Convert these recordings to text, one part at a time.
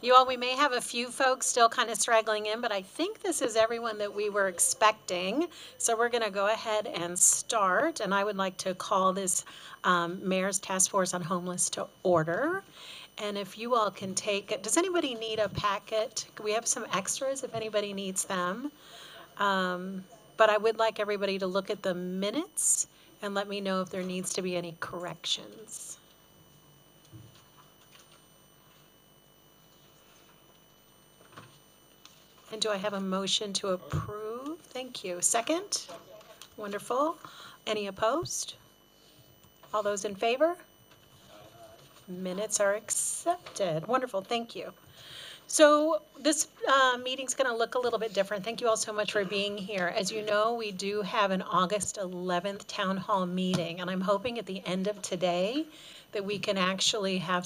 You all, we may have a few folks still kind of straggling in, but I think this is everyone that we were expecting. So we're going to go ahead and start. And I would like to call this Mayor's Task Force on Homeless to order. And if you all can take, does anybody need a packet? We have some extras if anybody needs them. But I would like everybody to look at the minutes and let me know if there needs to be any corrections. And do I have a motion to approve? Thank you. Second? Wonderful. Any opposed? All those in favor? Minutes are accepted. Wonderful, thank you. So this meeting's going to look a little bit different. Thank you all so much for being here. As you know, we do have an August 11th town hall meeting, and I'm hoping at the end of today that we can actually have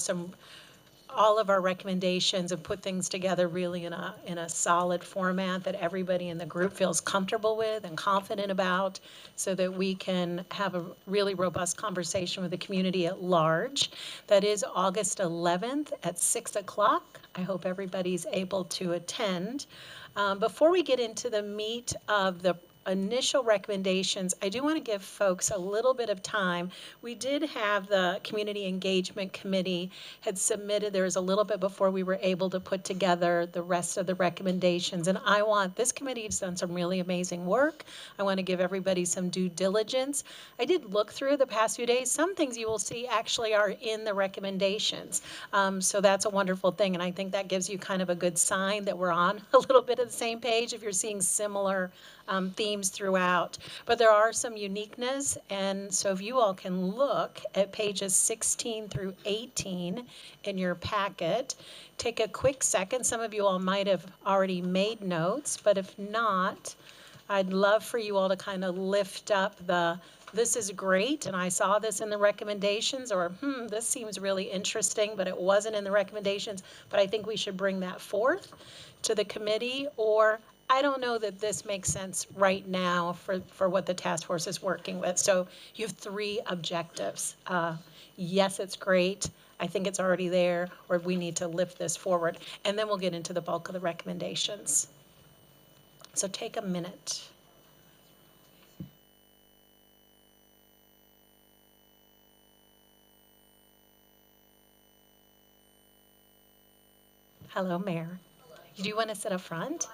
all of our recommendations and put things together really in a solid format that everybody in the group feels comfortable with and confident about, so that we can have a really robust conversation with the community at large. That is August 11th at 6 o'clock. I hope everybody's able to attend. Before we get into the meat of the initial recommendations, I do want to give folks a little bit of time. We did have the Community Engagement Committee had submitted, there was a little bit before we were able to put together the rest of the recommendations. And this committee has done some really amazing work. I want to give everybody some due diligence. I did look through the past few days. Some things you will see actually are in the recommendations. So that's a wonderful thing. And I think that gives you kind of a good sign that we're on a little bit of the same page if you're seeing similar themes throughout. But there are some uniqueness, and so if you all can look at pages 16 through 18 in your packet, take a quick second. Some of you all might have already made notes, but if not, I'd love for you all to kind of lift up this is great, and I saw this in the recommendations, or this seems really interesting, but it wasn't in the recommendations, but I think we should bring that forth to the committee, or I don't know that this makes sense right now for what the task force is working with. So you have three objectives. Yes, it's great. I think it's already there, or we need to lift this forward. And then we'll get into the bulk of the recommendations. So take a minute. Hello, Mayor. Do you want to sit up front?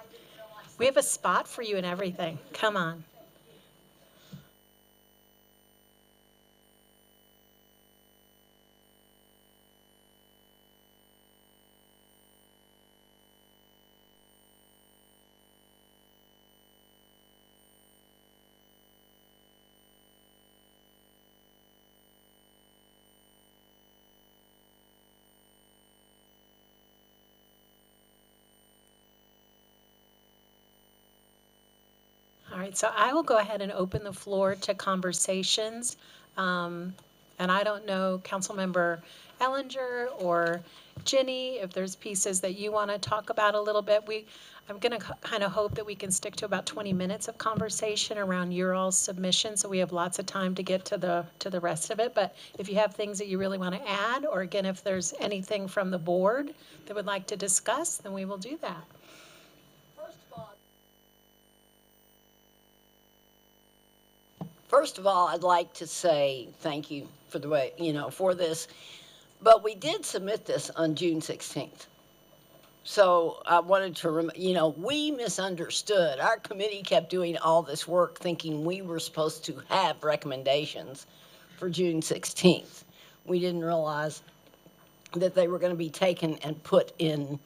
We have a spot for you and everything. Come on. All right, so I will go ahead and open the floor to conversations. And I don't know, Councilmember Ellinger or Ginny, if there's pieces that you want to talk about a little bit. I'm going to kind of hope that we can stick to about 20 minutes of conversation around your all's submission, so we have lots of time to get to the rest of it. But if you have things that you really want to add, or again, if there's anything from the board that would like to discuss, then we will do that. First of all, I'd like to say thank you for the way, for this. But we did submit this on June 16th. So I wanted to, we misunderstood. Our committee kept doing all this work thinking we were supposed to have recommendations for June 16th. We didn't realize that they were going to be taken and put in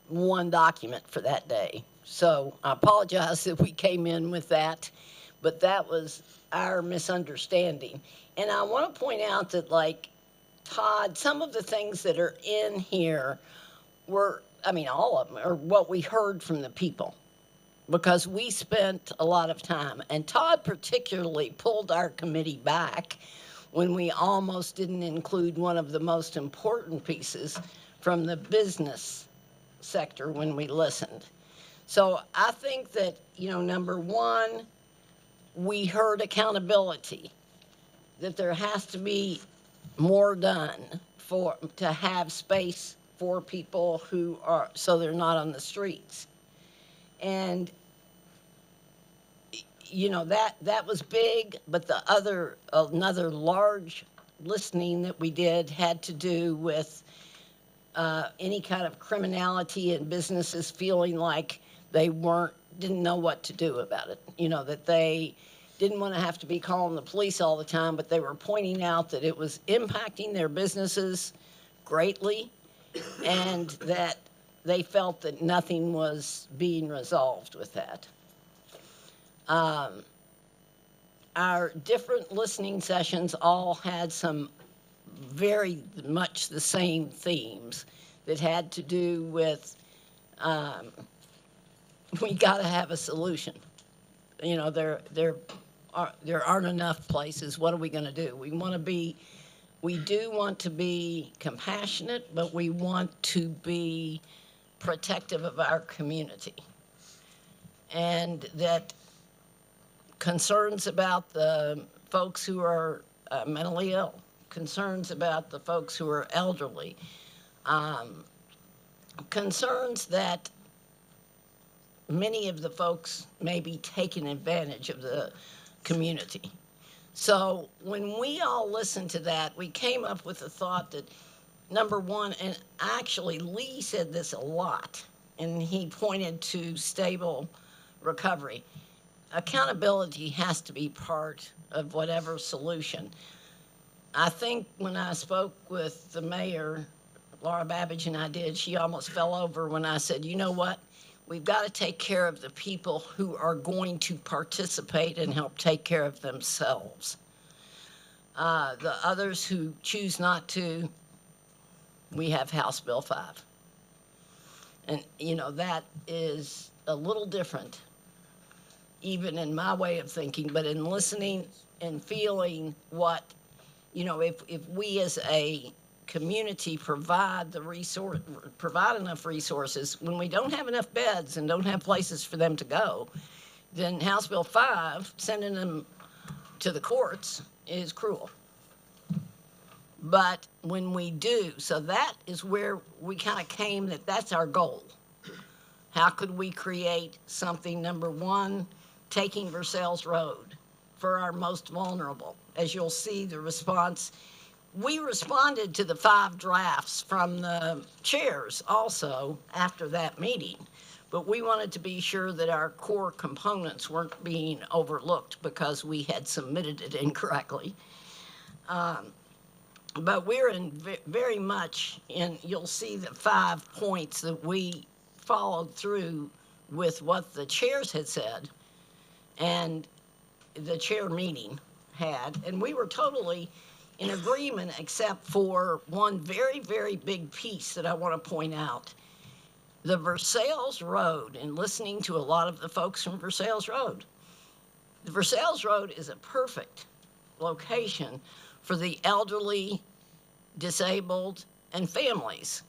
one document for that day. So I apologize that we came in with that, but that was our misunderstanding. And I want to point out that, like Todd, some of the things that are in here were, all of them are what we heard from the people, because we spent a lot of time, and Todd particularly pulled our committee back when we almost didn't include one of the most important pieces from the business sector when we listened. So I think that, number one, we heard accountability, that there has to be more done to have space for people who are, so they're not on the streets. And, you know, that was big, but another large listening that we did had to do with any kind of criminality and businesses feeling like they didn't know what to do about it. You know, that they didn't want to have to be calling the police all the time, but they were pointing out that it was impacting their businesses greatly, and that they felt that nothing was being resolved with that. Our different listening sessions all had some very much the same themes that had to do with we got to have a solution. You know, there aren't enough places. What are we going to do? We do want to be compassionate, but we want to be protective of our community. And that concerns about the folks who are mentally ill, concerns about the folks who are elderly, concerns that many of the folks may be taking advantage of the community. So when we all listened to that, we came up with the thought that, number one, and actually Lee said this a lot, and he pointed to stable recovery. Accountability has to be part of whatever solution. I think when I spoke with the mayor, Laura Babbage, and I did, she almost fell over when I said, you know what? We've got to take care of the people who are going to participate and help take care of themselves. The others who choose not to, we have House Bill 5. And, you know, that is a little different, even in my way of thinking, but in listening and feeling what, you know, if we as a community provide enough resources, when we don't have enough beds and don't have places for them to go, then House Bill 5, sending them to the courts, is cruel. But when we do, so that is where we kind of came, that's our goal. How could we create something, number one, taking Versailles Road for our most vulnerable? As you'll see, the response, we responded to the 5 drafts from the chairs also after that meeting, but we wanted to be sure that our core components weren't being overlooked because we had submitted it incorrectly. But we're in very much in, you'll see the 5 points that we followed through with what the chairs had said and the chair meeting had, and we were totally in agreement except for one very, very big piece that I want to point out. The Versailles Road, and listening to a lot of the folks from Versailles Road, the Versailles Road is a perfect location for the elderly, disabled, and families.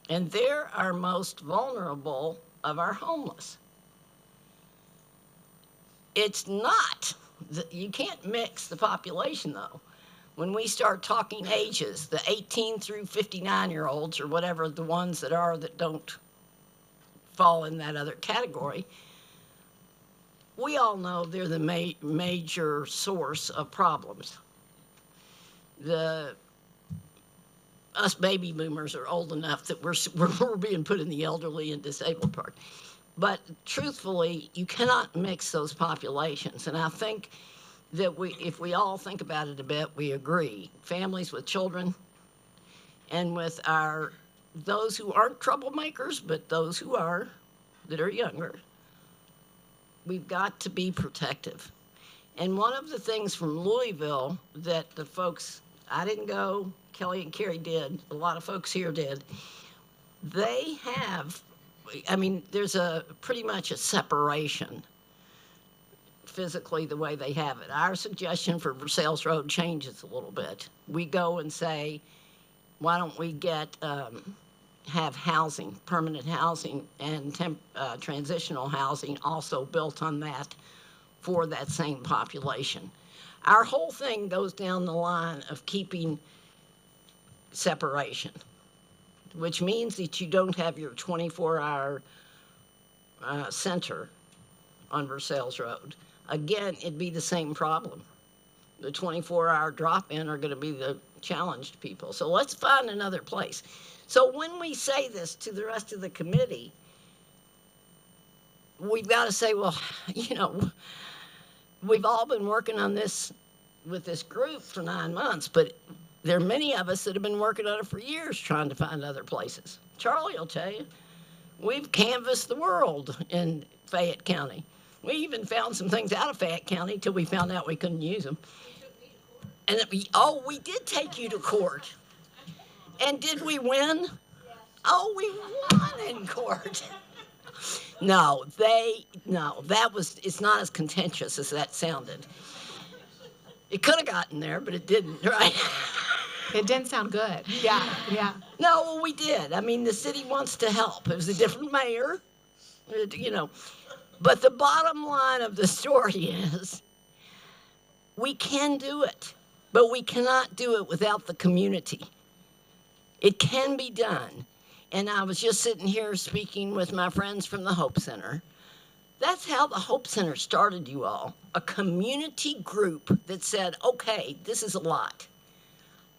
And they're our most vulnerable of our homeless. It's not, you can't mix the population though. When we start talking ages, the 18 through 59-year-olds or whatever, the ones that don't fall in that other category, we all know they're the major source of problems. Us baby boomers are old enough that we're being put in the elderly and disabled part. But truthfully, you cannot mix those populations. And I think that if we all think about it a bit, we agree. Families with children and with those who aren't troublemakers, but those who are, that are younger, we've got to be protective. And one of the things from Louisville that the folks, I didn't go, Kelly and Carrie did, a lot of folks here did, they have, I mean, there's pretty much a separation physically the way they have it. Our suggestion for Versailles Road changes a little bit. We go and say, why don't we have housing, permanent housing, and transitional housing also built on that for that same population. Our whole thing goes down the line of keeping separation. which means that you don't have your 24-hour center on Versailles Road, again, it'd be the same problem. The 24-hour drop-in are going to be the challenged people. So let's find another place. So when we say this to the rest of the committee, we've got to say, well, you know, we've all been working on this with this group for 9 months, but there are many of us that have been working on it for years trying to find other places. Charlie will tell you, we've canvassed the world in Fayette County. We even found some things out of Fayette County till we found out we couldn't use them. And we did take you to court. And did we win? Oh, we won in court. No, it's not as contentious as that sounded. It could have gotten there, but it didn't, right? It didn't sound good. Yeah, yeah. No, well, we did. I mean, the city wants to help. It was a different mayor, you know. But the bottom line of the story is we can do it, but we cannot do it without the community. It can be done. And I was just sitting here speaking with my friends from the Hope Center. That's how the Hope Center started, you all. A community group that said, okay, this is a lot.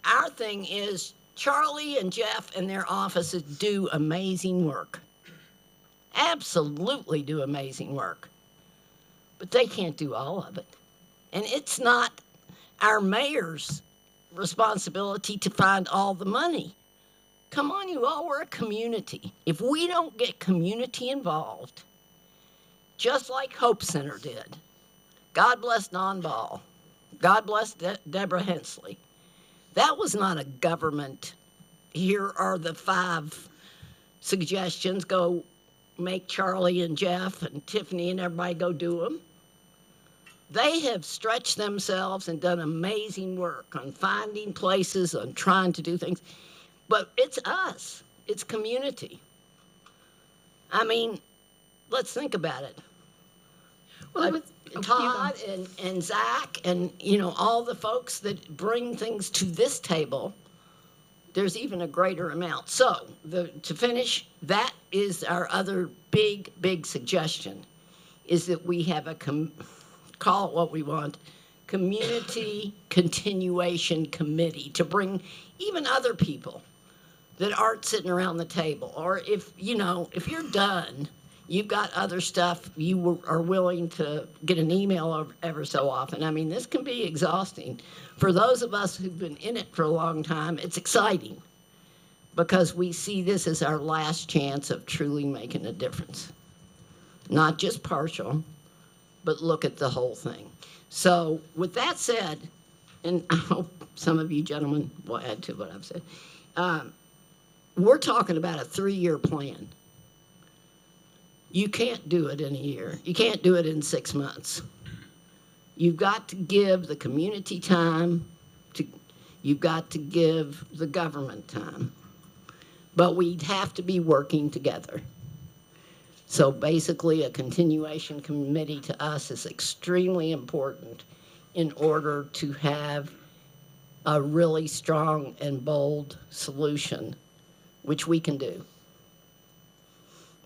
Our thing is Charlie and Jeff and their offices do amazing work. Absolutely do amazing work. But they can't do all of it. And it's not our mayor's responsibility to find all the money. Come on, you all, we're a community. If we don't get community involved, just like Hope Center did, God bless Don Ball, God bless Deborah Hensley, that was not a government, here are the 5 suggestions, go make Charlie and Jeff and Tiffany and everybody go do them. They have stretched themselves and done amazing work on finding places, on trying to do things. But it's us. It's community. I mean, let's think about it. Well, Todd and Zach and, you know, all the folks that bring things to this table, there's even a greater amount. So, to finish, that is our other big, big suggestion, is that we have call it what we want, community continuation committee to bring even other people that aren't sitting around the table. Or if you're done, you've got other stuff, you are willing to get an email ever so often. I mean, this can be exhausting. For those of us who've been in it for a long time, it's exciting because we see this as our last chance of truly making a difference. Not just partial, but look at the whole thing. So with that said, and I hope some of you gentlemen will add to what I've said, we're talking about a 3-year plan. You can't do it in a year. You can't do it in 6 months. You've got to give the community time. You've got to give the government time. But we'd have to be working together. So basically, a continuation committee to us is extremely important in order to have a really strong and bold solution, which we can do.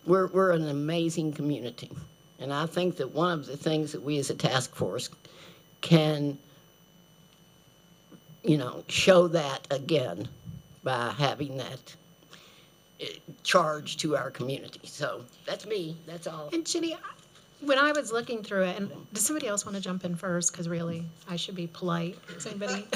We're an amazing community. And I think that one of the things that we as a task force can, show that again by having that charge to our community. So that's me. That's all. And Ginny, when I was looking through it, and does somebody else want to jump in first? Because really, I should be polite. Does anybody?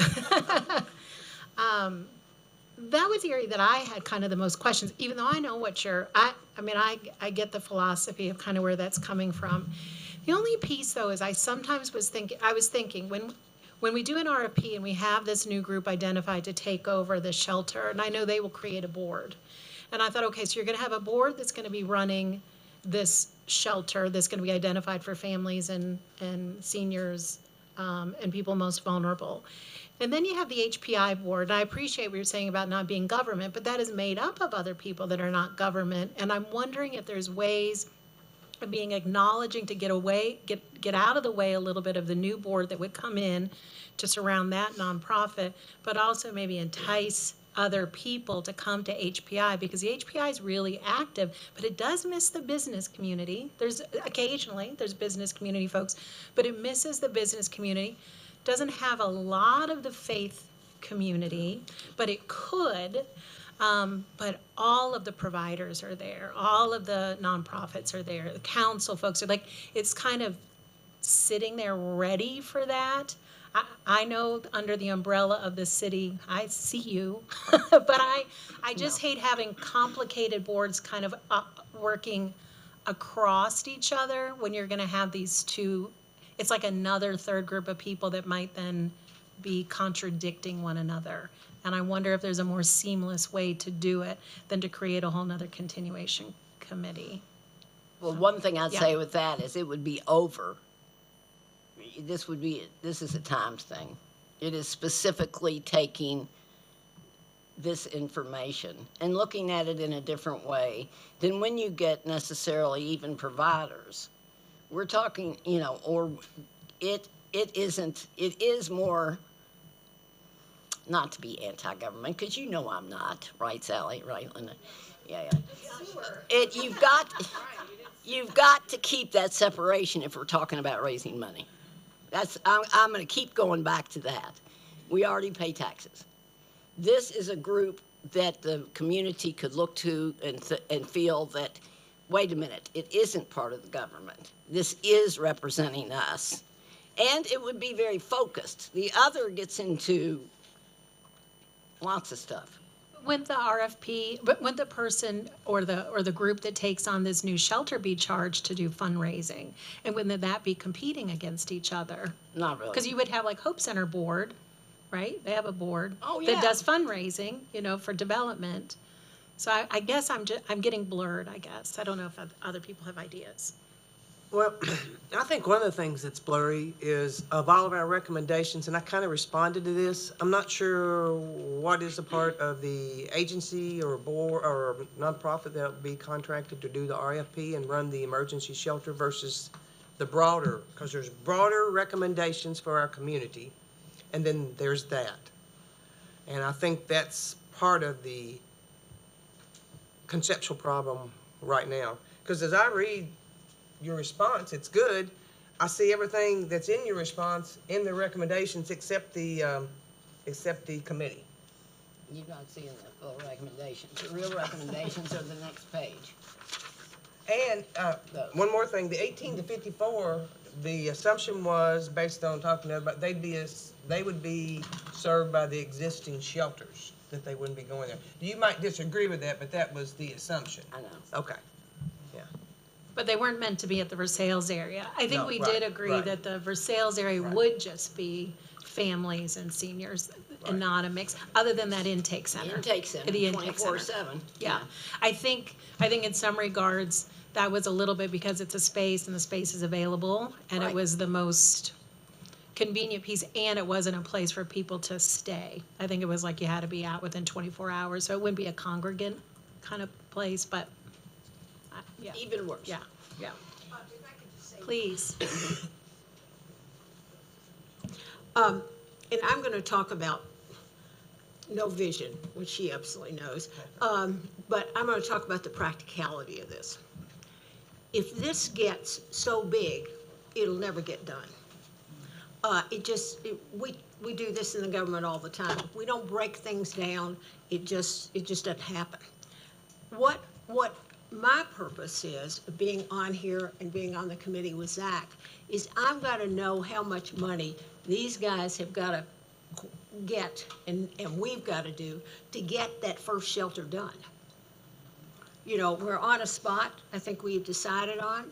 That was the area that I had kind of the most questions, even though I know what I get the philosophy of kind of where that's coming from. The only piece, though, is I was thinking, when we do an RFP and we have this new group identified to take over the shelter, and I know they will create a board. And I thought, okay, so you're going to have a board that's going to be running this shelter that's going to be identified for families and seniors and people most vulnerable. And then you have the HPI board. And I appreciate what you're saying about not being government, but that is made up of other people that are not government. And I'm wondering if there's ways of being acknowledging to get out of the way a little bit of the new board that would come in to surround that nonprofit, but also maybe entice other people to come to HPI, because the HPI is really active, but it does miss the business community. There's business community folks, but it misses the business community. Doesn't have a lot of the faith community, but it could. But all of the providers are there, all of the nonprofits are there, the council folks are like, it's kind of sitting there ready for that. I know under the umbrella of the city, I see you, but I just hate having complicated boards kind of working across each other when you're gonna have these two, it's like another third group of people that might then be contradicting one another. And I wonder if there's a more seamless way to do it than to create a whole nother continuation committee. Well, one thing I'd Yeah. say with that is it would be over. This is a times thing. It is specifically taking this information and looking at it in a different way than when you get necessarily even providers. We're talking, or it is more, not to be anti-government, because I'm not, right, Sally, right, Linda? Yeah. You've got to keep that separation if we're talking about raising money. I'm going to keep going back to that. We already pay taxes. This is a group that the community could look to and feel that, wait a minute, it isn't part of the government. This is representing us. And it would be very focused. The other gets into lots of stuff. Wouldn't the RFP, but wouldn't the person or the group that takes on this new shelter be charged to do fundraising? And wouldn't that be competing against each other? Not really. Because you would have like Hope Center board, right? They have a board Oh, that yeah. does fundraising, for development. So I guess I'm getting blurred, I guess. I don't know if other people have ideas. Well, I think one of the things that's blurry is of all of our recommendations, and I kind of responded to this, I'm not sure what is a part of the agency or board or nonprofit that would be contracted to do the RFP and run the emergency shelter versus the broader, because there's broader recommendations for our community, and then there's that. And I think that's part of the conceptual problem right now. Because as I read your response, it's good. I see everything that's in your response in the recommendations except the committee. You're not seeing the full recommendations. The real recommendations are the next page. And one more thing, the 18 to 54, the assumption was based on talking to everybody, they would be served by the existing shelters, that they wouldn't be going there. You might disagree with that, but that was the assumption. I know. Okay. But they weren't meant to be at the Versailles area. I think No, we right, did agree right. that the Versailles area Right. would just be families and seniors and not a mix, other than that intake center. Intake center, The intake center. 24/7. Yeah, I think in some regards, that was a little bit because it's a space and the space is available, and it Right. was the most convenient piece, and it wasn't a place for people to stay. I think it was like you had to be out within 24 hours, so it wouldn't be a congregant kind of place, but, yeah, Even worse. yeah. Please. And I'm going to talk about no vision, which she absolutely knows. But I'm going to talk about the practicality of this. If this gets so big, it'll never get done. We do this in the government all the time. We don't break things down. It just doesn't happen. What my purpose is, of being on here and being on the committee with Zach, is I've got to know how much money these guys have got to get, and we've got to do, to get that first shelter done. We're on a spot, I think we've decided on.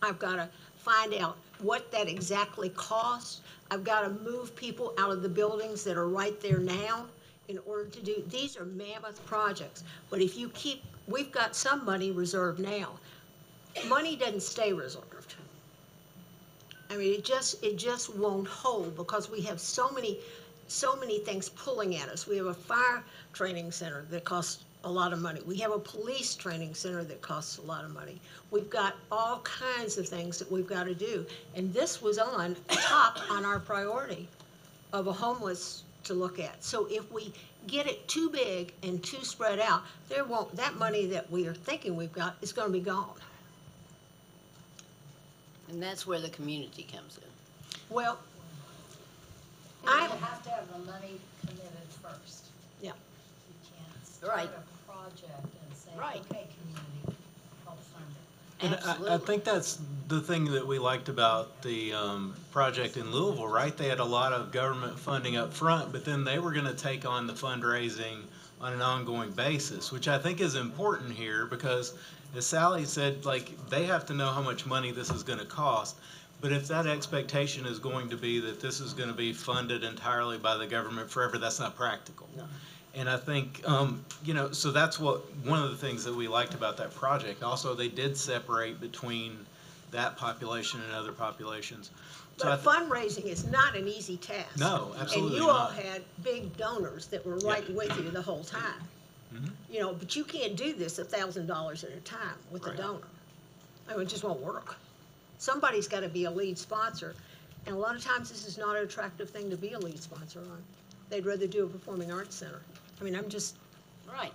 I've got to find out what that exactly costs. I've got to move people out of the buildings that are right there now in order to do, these are mammoth projects. But if you we've got some money reserved now. Money doesn't stay reserved. I mean, it just won't hold because we have so many things pulling at us. We have a fire training center that costs a lot of money. We have a police training center that costs a lot of money. We've got all kinds of things that we've got to do. And this was on top on our priority of a homeless to look at. So if we get it too big and too spread out, that money that we are thinking we've got is gonna be gone. And that's where the community comes in. Well, You have to have the money committed first. yeah, You can't start Right. a project and say, Right. okay, community, help fund it. And Absolutely. I think that's the thing that we liked about the project in Louisville, right? They had a lot of government funding up front, but then they were going to take on the fundraising on an ongoing basis, which I think is important here because, as Sally said, like, they have to know how much money this is going to cost. But if that expectation is going to be that this is going to be funded entirely by the government forever, that's not practical. No. And I think, so that's one of the things that we liked about that project. Also, they did separate between that population and other populations. So but fundraising is not an easy task. No, absolutely And you all not. had big donors that were right with you the whole time. Mhm. You know, but you can't do this $1,000 at a time with a Right. donor. I mean, it just won't work. Somebody's gotta be a lead sponsor, and a lot of times this is not an attractive thing to be a lead sponsor on. They'd rather do a performing arts center. I mean, I'm just, Right.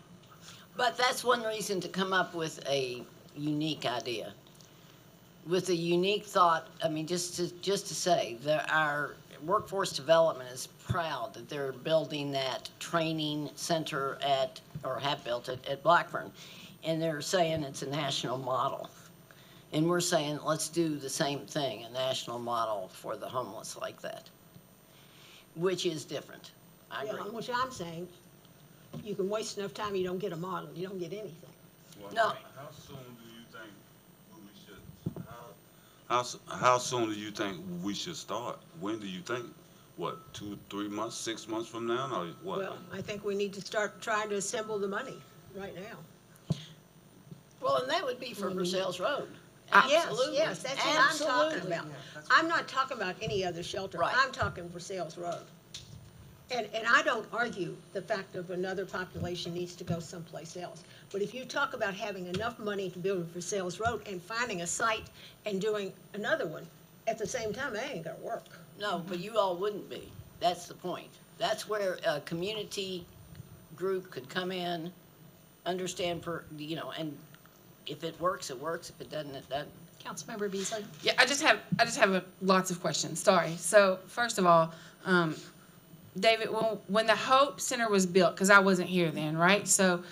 But that's one reason to come up with a unique idea. With a unique thought, I mean, just to say that our workforce development is proud that they're building that training center or have built it at Blackburn. And they're saying it's a national model. And we're saying, let's do the same thing, a national model for the homeless like that, which is different. I yeah, agree. which I'm saying, you can waste enough time, you don't get a model, you don't get anything. No. How soon do you think we should, how soon do you think we should start? When do you think? What, 2, 3 months, 6 months from now, or what? Well, I think we need to start trying to assemble the money right now. Well, and that would be for Versailles Road. Yes, Absolutely. yes, that's what I'm talking Absolutely. about. I'm not talking about any other shelter. Right. I'm talking Versailles Road. And I don't argue the fact of another population needs to go someplace else. But if you talk about having enough money to build Versailles Road and finding a site and doing another one at the same time, that ain't gonna work. No, but you all wouldn't be. That's the point. That's where a community group could come in, understand and if it works, it works. If it doesn't, it doesn't. Councilmember Beasley? Yeah, I just have lots of questions. Sorry. So first of all, David, when the Hope Center was built, because I wasn't here then, right? So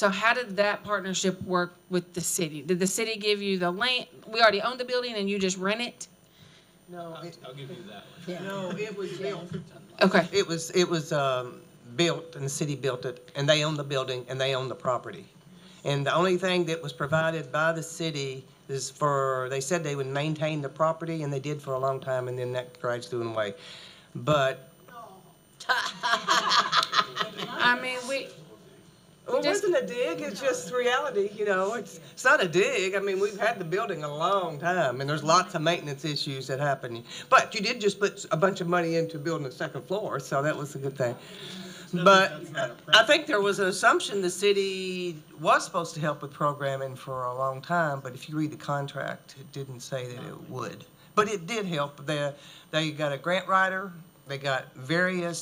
how did that partnership work with the city? Did the city give you the land? We already own the building and you just rent it? No, I'll give you that one. no, it was built. Okay. It was built, and the city built it, and they own the building, and they own the property. And the only thing that was provided by the city is they said they would maintain the property, and they did for a long time, and then that garage threw them away. But, I mean, well, it just- wasn't a dig, it's just reality, it's not a dig. I mean, we've had the building a long time, and there's lots of maintenance issues that happen. But you did just put a bunch of money into building the second floor, so that was a good thing. But I think there was an assumption the city was supposed to help with programming for a long time, but if you read the contract, it didn't say that it would. But it did help. They got a grant writer, they got varying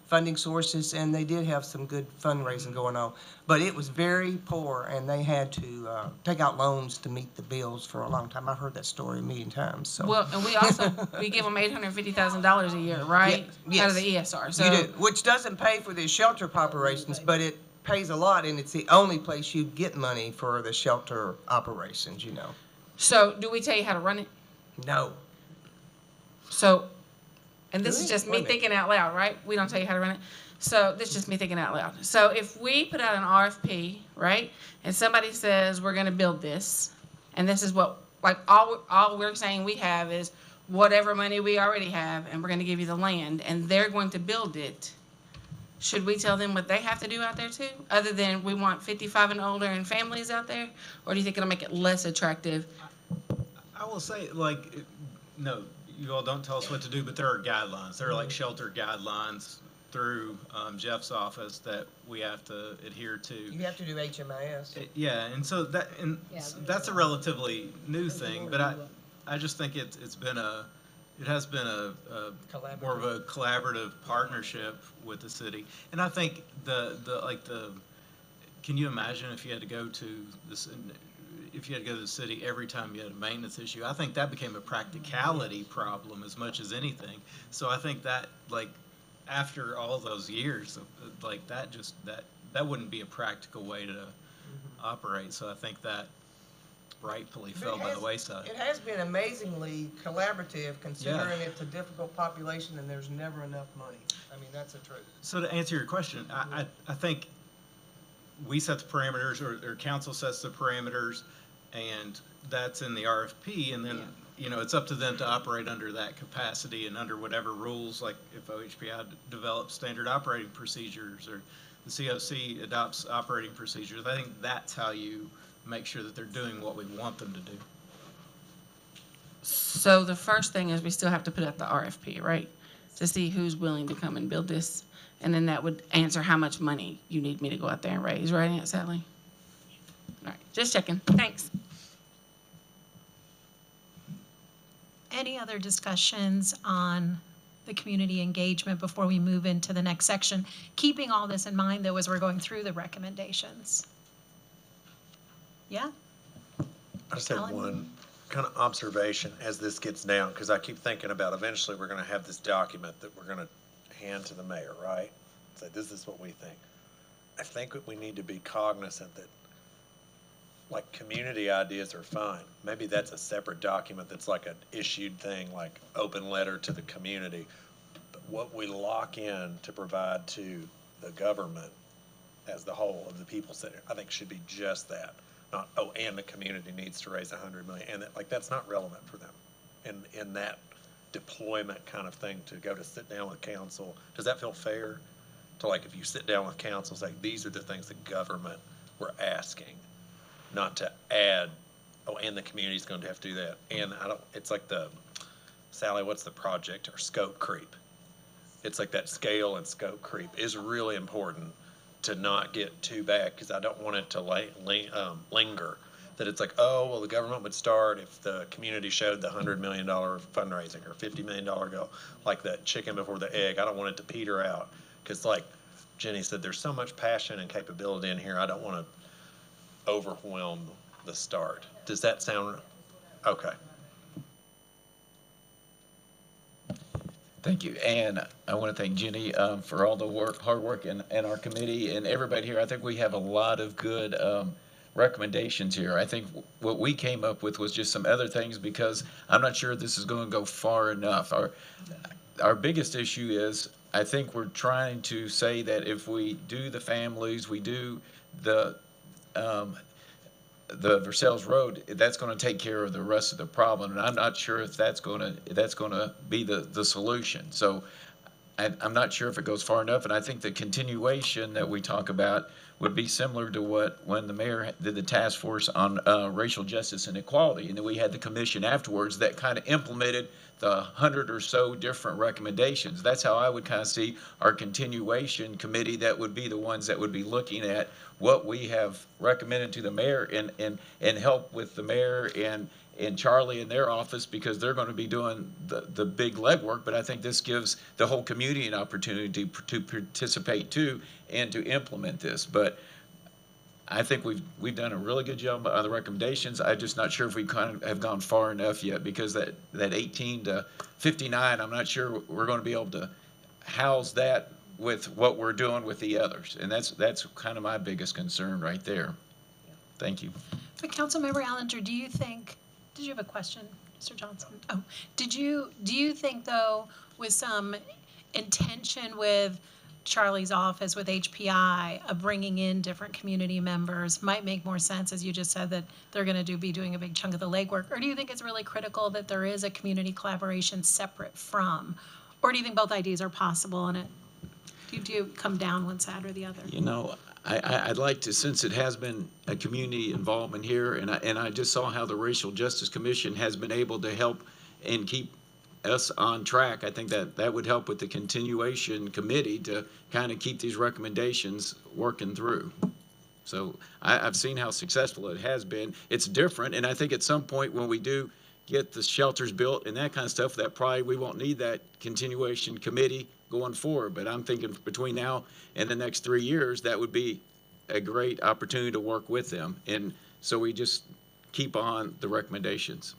funding sources, and they did have some good fundraising going on. But it was very poor, and they had to take out loans to meet the bills for a long time. I've heard that story a million times, so. well, and we give them $850,000 a year, right? Yeah, Out of the yes. ESR. So You do, which doesn't pay for the shelter operations, but it pays a lot, and it's the only place you get money for the shelter operations, So do we tell you how to run it? No. So, and this is Really? just Wait a me minute. thinking out loud, right? We don't tell you how to run it. So this is just me thinking out loud. So if we put out an RFP, right, and somebody says we're going to build this, and this is what, like, all we're saying we have is whatever money we already have, and we're going to give you the land, and they're going to build it. Should we tell them what they have to do out there too, other than we want 55 and older and families out there, or do you think it'll make it less attractive? I will say, no, you all don't tell us what to do, but there are guidelines. There are like shelter guidelines through Jeff's office that we have to adhere to. You have to do HMIS. Yeah, and so that's a relatively new thing, but I just think it's it has been a more of a collaborative partnership with the city. And I think can you imagine if you had to go to this, if you had to go to the city every time you had a maintenance issue? I think that became a practicality problem as much as anything. So I think that, like, after all those years, like, that wouldn't be a practical way to operate. So I think that rightfully fell by the wayside. It has been amazingly collaborative considering it's a difficult population and there's never enough money. I mean, that's a truth. So to answer your question, I think we set the parameters, or council sets the parameters, and that's in the RFP, and then, you know, it's up to them to operate under that capacity and under whatever rules, like if OHPI develops standard operating procedures or the COC adopts operating procedures. I think that's how you make sure that they're doing what we want them to do. So the first thing is we still have to put out the RFP, right? To see who's willing to come and build this. And then that would answer how much money you need me to go out there and raise, right, Aunt Sally? All right, just checking. Thanks. Any other discussions on the community engagement before we move into the next section? Keeping all this in mind, though, as we're going through the recommendations. Yeah? I just had Alan? one kind of observation as this gets down, because I keep thinking about eventually we're going to have this document that we're going to hand to the mayor, right? Say, this is what we think. I think that we need to be cognizant that, like, community ideas are fine. Maybe that's a separate document that's like an issued thing, like open letter to the community. But what we lock in to provide to the government as the whole of the people center, I think should be just that. Not, oh, and the community needs to raise $100 million, and that, like, that's not relevant for them in that deployment kind of thing, to go to sit down with council. Does that feel fair? To, like, if you sit down with council, say, these are the things the government we're asking, not to add, oh, and the community's going to have to do that. And I don't, it's like Sally, what's the project or scope creep? It's like that scale and scope creep is really important to not get too bad, because I don't want it to linger. That it's like, oh, well, the government would start if the community showed the $100 million fundraising or $50 million goal, like that chicken before the egg. I don't want it to peter out, because, like Jenny said, there's so much passion and capability in here. I don't want to overwhelm the start. Does that sound okay? Thank you. And I want to thank Jenny for all the hard work and our committee and everybody here. I think we have a lot of good recommendations here. I think what we came up with was just some other things, because I'm not sure this is going to go far enough. Our biggest issue is, I think we're trying to say that if we do the families, we do the Versailles Road, that's going to take care of the rest of the problem, and I'm not sure if that's going to be the solution. So I'm not sure if it goes far enough, and I think the continuation that we talk about would be similar to when the mayor did the task force on racial justice and equality, and then we had the commission afterwards that kind of implemented the 100 or so different recommendations. That's how I would kind of see our continuation committee, that would be the ones that would be looking at what we have recommended to the mayor and help with the mayor and Charlie in their office, because they're going to be doing the big legwork. But I think this gives the whole community an opportunity to participate too and to implement this. But I think we've done a really good job on the recommendations. I'm just not sure if we kind of have gone far enough yet, because that 18 to 59, I'm not sure we're going to be able to house that with what we're doing with the others. And that's kind of my biggest concern right there. Thank you. But Councilmember Allender, do you have a question, Mr. Johnson? Oh, do you think, though, with some intention with Charlie's office, with HPI, of bringing in different community members might make more sense, as you just said, that they're going to be doing a big chunk of the legwork? Or do you think it's really critical that there is a community collaboration separate from? Or do you think both ideas are possible, and do you come down one side or the other? You know, I'd like to, since it has been a community involvement here, and I just saw how the Racial Justice Commission has been able to help and keep us on track. I think that would help with the continuation committee to kind of keep these recommendations working through. So I've seen how successful it has been. It's different, and I think at some point when we do get the shelters built and that kind of stuff, that probably we won't need that continuation committee going forward. But I'm thinking between now and the next 3 years, that would be a great opportunity to work with them. And so we just keep on the recommendations.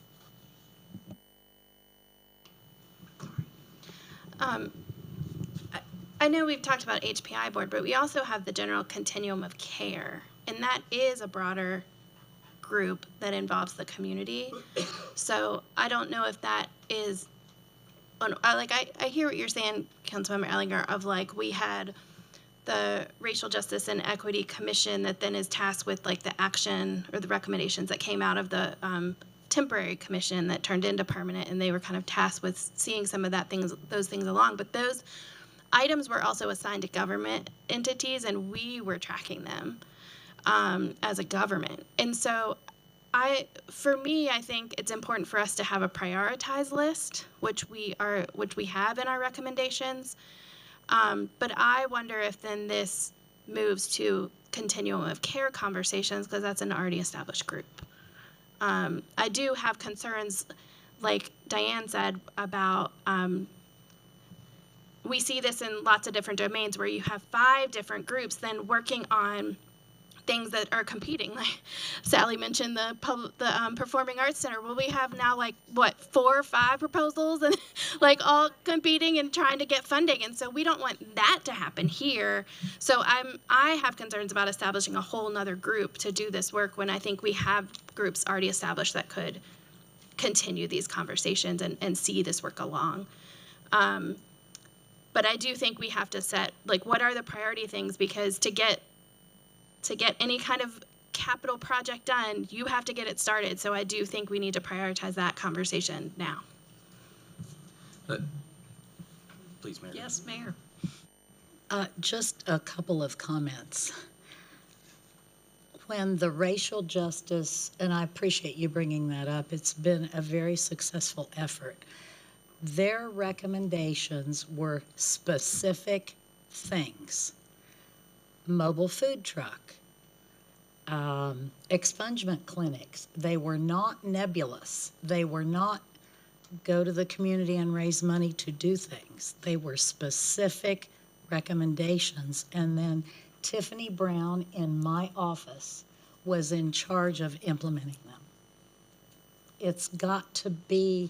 I know we've talked about HPI board, but we also have the general continuum of care, and that is a broader group that involves the community. So I don't know if that is, I hear what you're saying, Councilmember Ellinger, of like we had the Racial Justice and Equity Commission that then is tasked with like the action or the recommendations that came out of the temporary commission that turned into permanent, and they were kind of tasked with seeing some of those things along. But those items were also assigned to government entities, and we were tracking them as a government. And so for me, I think it's important for us to have a prioritized list, which we have in our recommendations. But I wonder if then this moves to continuum of care conversations, because that's an already established group. I do have concerns, like Diane said, about we see this in lots of different domains where you have 5 different groups then working on things that are competing. Like Sally mentioned the Performing Arts Center. Well, we have now 4 or 5 proposals and all competing and trying to get funding. And so we don't want that to happen here. So I have concerns about establishing a whole nother group to do this work when I think we have groups already established that could continue these conversations and see this work along. But I do think we have to set, what are the priority things? Because to get any kind of capital project done, you have to get it started. So I do think we need to prioritize that conversation now. Please, Mayor. Yes, Mayor. Just a couple of comments. When the racial justice, and I appreciate you bringing that up, it's been a very successful effort. Their recommendations were specific things. Mobile food truck, expungement clinics. They were not nebulous. They were not go to the community and raise money to do things. They were specific recommendations. And then Tiffany Brown in my office was in charge of implementing them. It's got to be,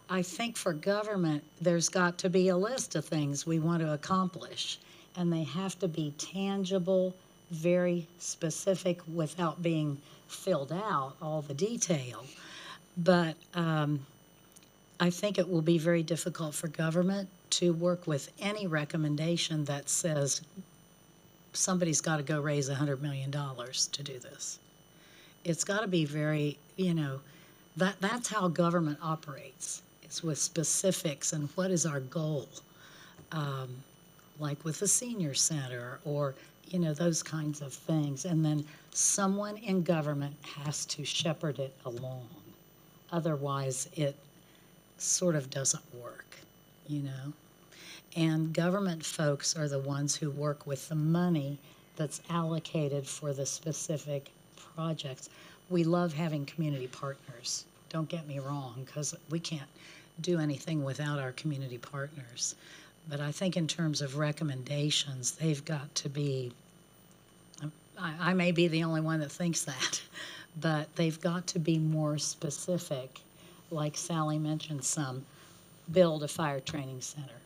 I think for government, there's got to be a list of things we want to accomplish. And they have to be tangible, very specific without being filled out, all the detail. But I think it will be very difficult for government to work with any recommendation that says somebody's got to go raise $100 million to do this. It's got to be very, that's how government operates. It's with specifics and what is our goal. Like with the senior center or, those kinds of things. And then someone in government has to shepherd it along. Otherwise, it sort of doesn't work, And government folks are the ones who work with the money that's allocated for the specific projects. We love having community partners. Don't get me wrong, because we can't do anything without our community partners. But I think in terms of recommendations, they've got to be, I may be the only one that thinks that, but they've got to be more specific. Like Sally mentioned build a fire training center,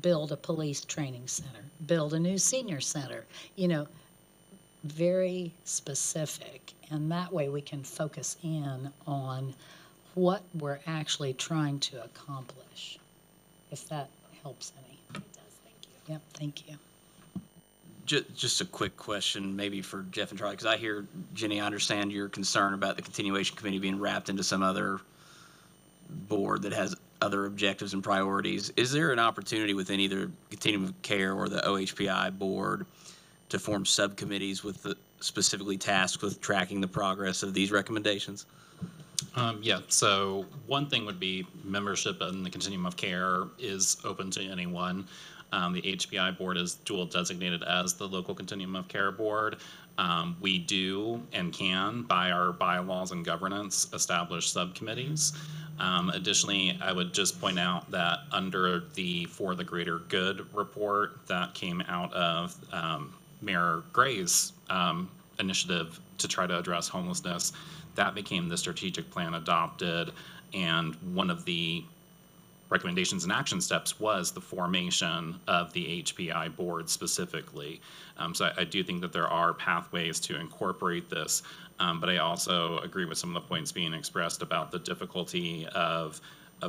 build a police training center, build a new senior center, very specific. And that way we can focus in on what we're actually trying to accomplish, if that helps any. It does, thank you. Yep, thank you. Just a quick question, maybe for Jeff and Charlie, because I hear, Jenny, I understand your concern about the continuation committee being wrapped into some other board that has other objectives and priorities. Is there an opportunity within either Continuum of Care or the OHPI board to form subcommittees with specifically tasked with tracking the progress of these recommendations? Yeah, so one thing would be membership in the Continuum of Care is open to anyone. The HPI board is dual designated as the local Continuum of Care board. We do and can, by our bylaws and governance, establish subcommittees. Additionally, I would just point out that under the For the Greater Good report that came out of Mayor Gray's initiative to try to address homelessness, that became the strategic plan adopted, and one of the recommendations and action steps was the formation of the HPI board specifically. So I do think that there are pathways to incorporate this, but I also agree with some of the points being expressed about the difficulty of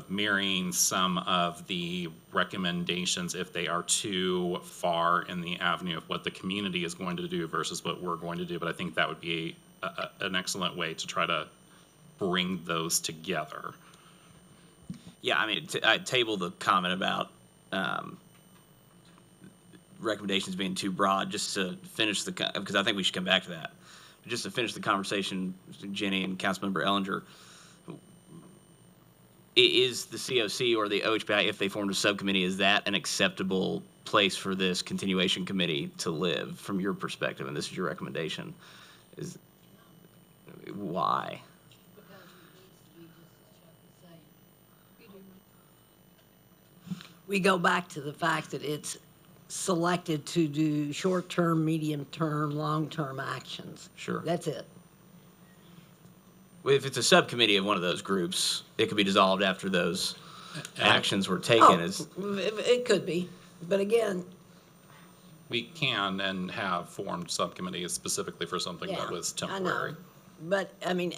mirroring some of the recommendations if they are too far in the avenue of what the community is going to do versus what we're going to do. But I think that would be an excellent way to try to bring those together. Yeah, I mean, I table the comment about recommendations being too broad, just to finish because I think we should come back to that. Just to finish the conversation, Jenny and Councilmember Ellinger, is the COC or the OHPI, if they formed a subcommittee, is that an acceptable place for this continuation committee to live from your perspective? And this is your recommendation. Why? We go back to the fact that it's selected to do short-term, medium-term, long-term actions. Sure. That's it. Well, if it's a subcommittee of one of those groups, it could be dissolved after those actions were taken. It could be, but again, We can and have formed subcommittees specifically for something yeah, that was I know. temporary. But, I mean,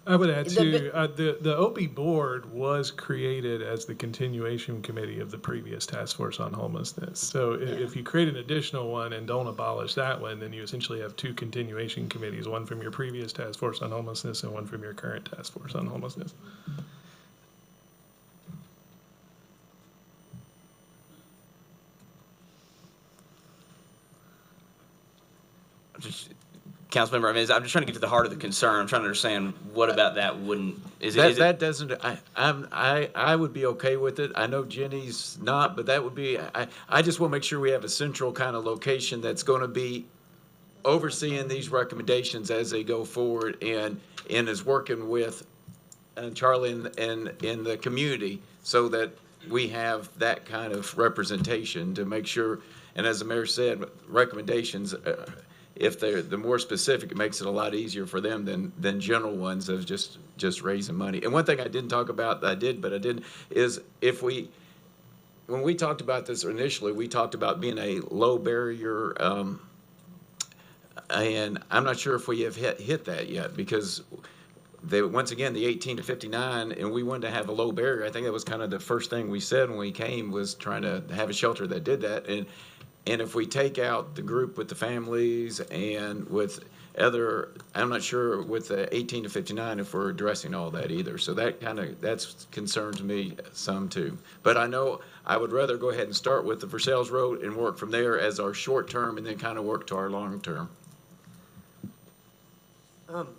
I would add The too, the OP board was created as the continuation committee of the previous task force on homelessness. So if you create an additional one and don't abolish that one, then you essentially have two continuation committees, one from your previous task force on homelessness and one from your current task force on homelessness. Councilmember, I mean, I'm just trying to get to the heart of the concern. I'm trying to understand what about that wouldn't, That doesn't, I would be okay with it. I know Jenny's not, but that would be, I just want to make sure we have a central kind of location that's going to be overseeing these recommendations as they go forward and is working with Charlie and the community so that we have that kind of representation to make sure, and as the mayor said, recommendations, if they're the more specific, it makes it a lot easier for them than general ones of just raising money. And one thing I didn't talk about, but I didn't, is when we talked about this initially, we talked about being a low barrier, and I'm not sure if we have hit that yet, because once again, the 18 to 59, and we wanted to have a low barrier. I think that was kind of the first thing we said when we came, was trying to have a shelter that did that. And if we take out the group with the families and with other, I'm not sure with the 18 to 59 if we're addressing all that either. So that concerns me some too. But I know I would rather go ahead and start with the Versailles Road and work from there as our short term and then kind of work to our long term.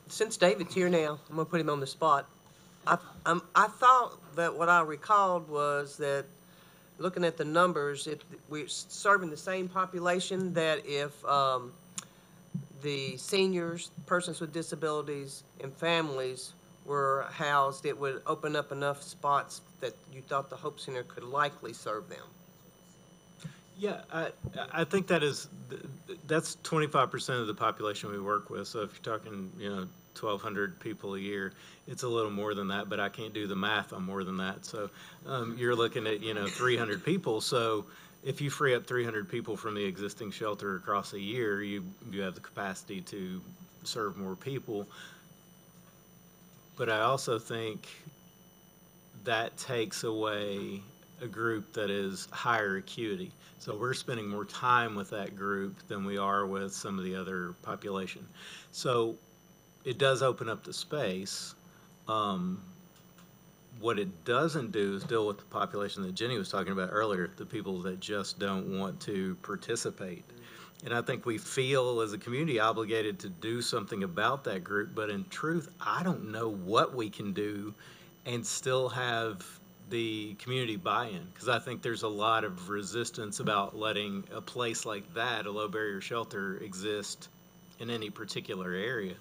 Since David's here now, I'm gonna put him on the spot. I thought that what I recalled was that, looking at the numbers, if we're serving the same population, that if the seniors, persons with disabilities, and families were housed, it would open up enough spots that you thought the Hope Center could likely serve them. Yeah, I think that's 25% of the population we work with. So if you're talking, 1,200 people a year, it's a little more than that, but I can't do the math on more than that. So you're looking at, 300 people. So if you free up 300 people from the existing shelter across a year, you have the capacity to serve more people. But I also think that takes away a group that is higher acuity. So we're spending more time with that group than we are with some of the other population. So it does open up the space. What it doesn't do is deal with the population that Jenny was talking about earlier, the people that just don't want to participate. And I think we feel as a community obligated to do something about that group, but in truth, I don't know what we can do and still have the community buy-in, because I think there's a lot of resistance about letting a place like that, a low barrier shelter, exist in any particular area.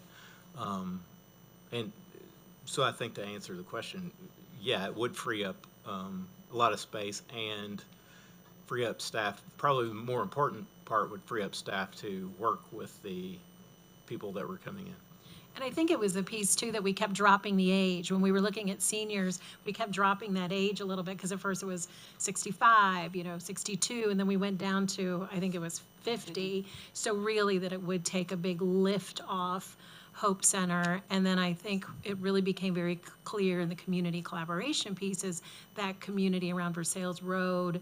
And so I think to answer the question, yeah, it would free up a lot of space and free up staff. Probably the more important part would free up staff to work with the people that were coming in. And I think it was the piece too that we kept dropping the age. When we were looking at seniors, we kept dropping that age a little bit because at first it was 65, 62, and then we went down to, I think it was 50. So really that it would take a big lift off Hope Center. And then I think it really became very clear in the community collaboration pieces, that community around Versailles Road,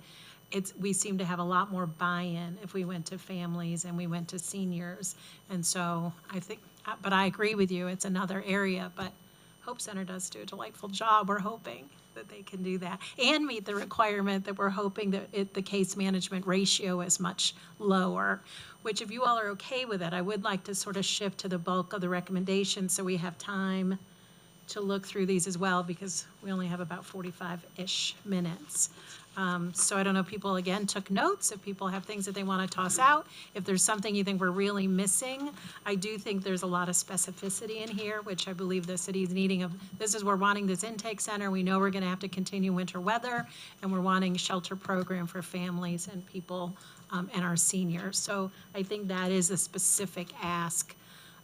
we seem to have a lot more buy-in if we went to families and we went to seniors. And so I think, but I agree with you, it's another area, but Hope Center does do a delightful job. We're hoping that they can do that and meet the requirement that we're hoping that the case management ratio is much lower, which if you all are okay with it, I would like to sort of shift to the bulk of the recommendations so we have time to look through these as well, because we only have about 45-ish minutes. So I don't know if people, again, took notes, if people have things that they want to toss out, if there's something you think we're really missing. I do think there's a lot of specificity in here, which I believe the city's needing of. This is, we're wanting this intake center. We know we're going to have to continue winter weather, and we're wanting shelter program for families and people and our seniors. So I think that is a specific ask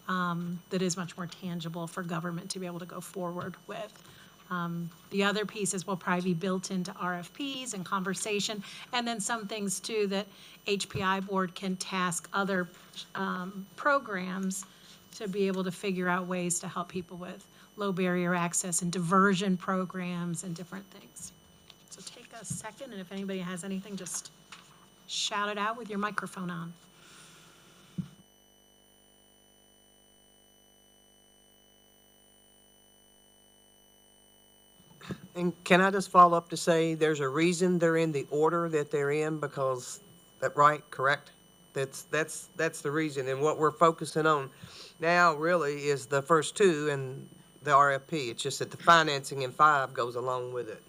that is much more tangible for government to be able to go forward with. The other pieces will probably be built into RFPs and conversation, and then some things too that HPI board can task other programs to be able to figure out ways to help people with low barrier access and diversion programs and different things. So take a second, and if anybody has anything, just shout it out with your microphone on. And can I just follow up to say there's a reason they're in the order that they're in, because that right, correct? That's the reason. And what we're focusing on now really is the first two and the RFP. It's just that the financing in 5 goes along with it.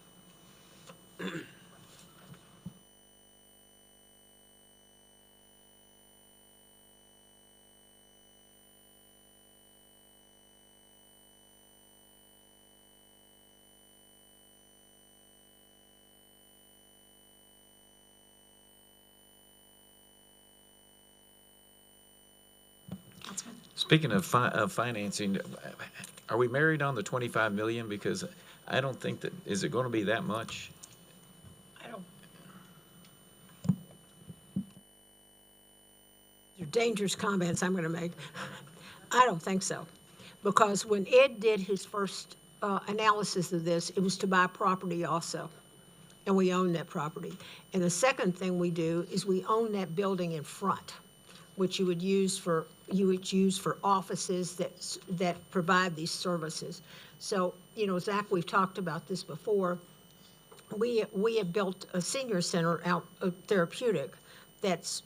Speaking of financing, are we married on the 25 million? Because I don't think that, is it going to be that much? They're dangerous comments I'm going to make. I don't think so. Because when Ed did his first analysis of this, it was to buy property also. And we own that property. And the second thing we do is we own that building in front, which you would use for offices that provide these services. So, Zach, we've talked about this before. We have built a senior center out of Therapeutic that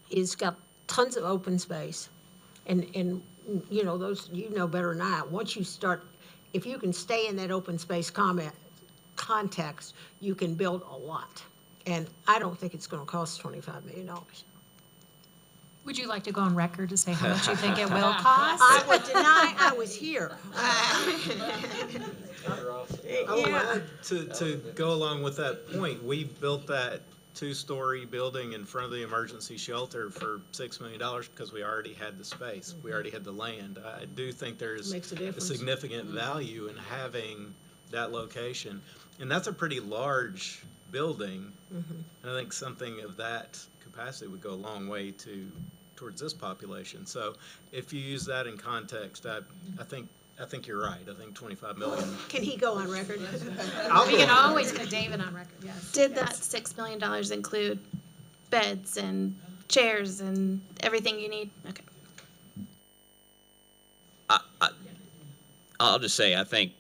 is got tons of open space, and those better than I. Once you start, if you can stay in that open space context, you can build a lot. And I don't think it's going to cost $25 million. Would you like to go on record to say how much you think it will cost? I would deny I was here. I will add to go along with that point. We built that 2-story building in front of the emergency shelter for $6 million because we already had the space. We already had the land. I do think there's a significant value in having that location. And that's a pretty large building. And I think something of that capacity would go a long way towards this population. So if you use that in context, I think you're right. I think 25 million. Can he go on record? We can always get David on record, yes. Did that $6 million include beds and chairs and everything you need? Okay. I'll just say, I think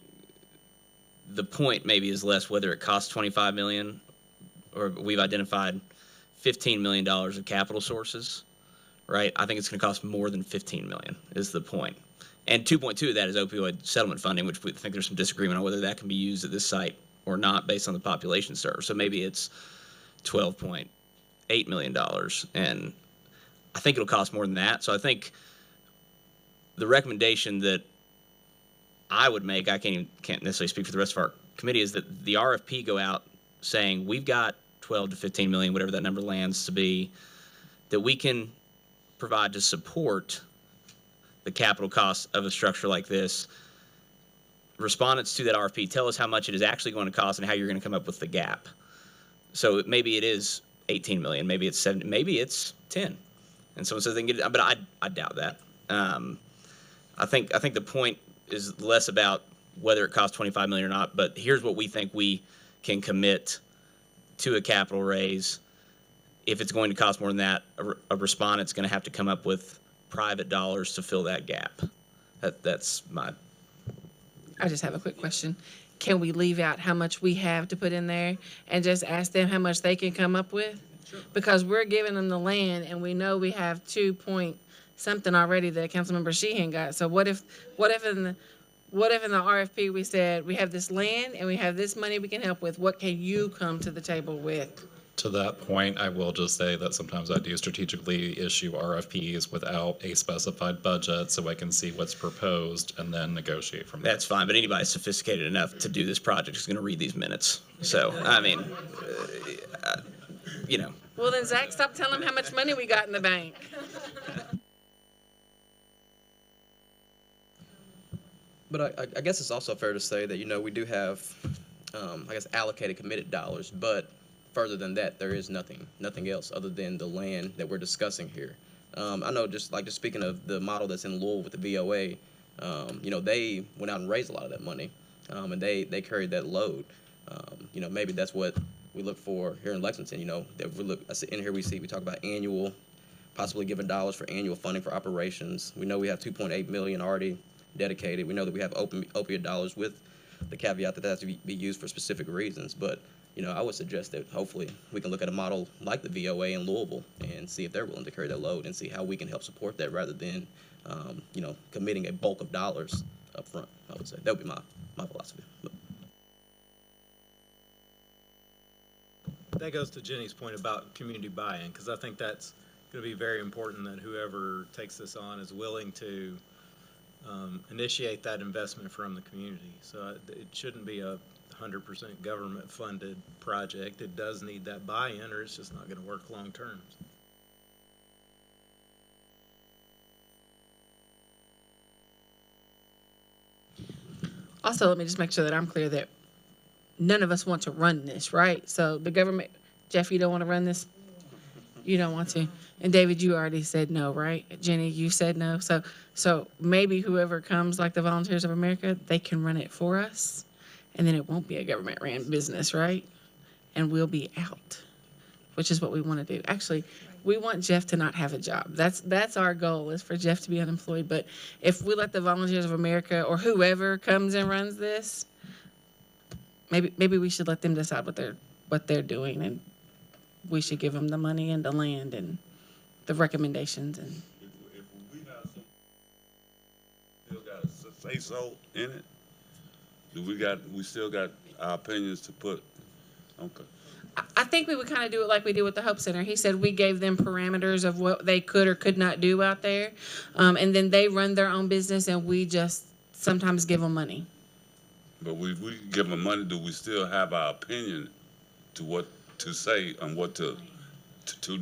the point maybe is less whether it costs 25 million, or we've identified $15 million of capital sources, right? I think it's going to cost more than 15 million is the point. And 2.2 of that is opioid settlement funding, which we think there's some disagreement on whether that can be used at this site or not based on the population served. So maybe it's $12.8 million, and I think it'll cost more than that. So I think the recommendation that I would make, I can't necessarily speak for the rest of our committee, is that the RFP go out saying we've got 12 to 15 million, whatever that number lands to be, that we can provide to support the capital costs of a structure like this. Respondents to that RFP tell us how much it is actually going to cost and how you're going to come up with the gap. So maybe it is 18 million, maybe it's 7, maybe it's 10. And someone says they can get it, but I doubt that. I think the point is less about whether it costs 25 million or not, but here's what we think we can commit to a capital raise. If it's going to cost more than that, a respondent's going to have to come up with private dollars to fill that gap. That's my. I just have a quick question. Can we leave out how much we have to put in there and just ask them how much they can come up with? Sure. Because we're giving them the land and we know we have 2 point something already that Councilmember Sheehan got. So what if in the RFP we said we have this land and we have this money we can help with? What can you come to the table with? To that point, I will just say that sometimes I do strategically issue RFPs without a specified budget so I can see what's proposed and then negotiate from there. That's fine, but anybody sophisticated enough to do this project is going to read these minutes. So, I mean, you know. Well, then, Zach, stop telling them how much money we got in the bank. But I guess it's also fair to say that, you know, we do have, I guess, allocated committed dollars, but further than that, there is nothing else other than the land that we're discussing here. I know just speaking of the model that's in Louisville with the VOA, you know, they went out and raised a lot of that money, and they carried that load. You know, maybe that's what we look for here in Lexington. You know, that in here we talk about annual, possibly giving dollars for annual funding for operations. We know we have 2.8 million already dedicated. We know that we have opioid dollars with the caveat that has to be used for specific reasons. But you know, I would suggest that hopefully we can look at a model like the VOA in Louisville and see if they're willing to carry that load and see how we can help support that rather than, you know, committing a bulk of dollars up front. I would say that would be my philosophy. That goes to Jenny's point about community buy-in, because I think that's going to be very important that whoever takes this on is willing to initiate that investment from the community. So it shouldn't be a 100% government-funded project. It does need that buy-in, or it's just not going to work long term. Also, let me just make sure that I'm clear that none of us want to run this, right? So the government, Jeff, you don't want to run this? You don't want to. And David, you already said no, right? Jenny, you said no. So maybe whoever comes, like the Volunteers of America, they can run it for us. And then it won't be a government-ran business, right? And we'll be out, which is what we want to do. Actually, we want Jeff to not have a job. That's our goal, is for Jeff to be unemployed. But if we let the Volunteers of America or whoever comes and runs this, maybe we should let them decide what they're doing, and we should give them the money and the land and the recommendations. And if we have some still got a say so in it, we still got our opinions to put? Okay. I think we would kind of do it like we did with the Hope Center. He said we gave them parameters of what they could or could not do out there, and then they run their own business, and we just sometimes give them money. But we give them money. Do we still have our opinion to what to say and what to do?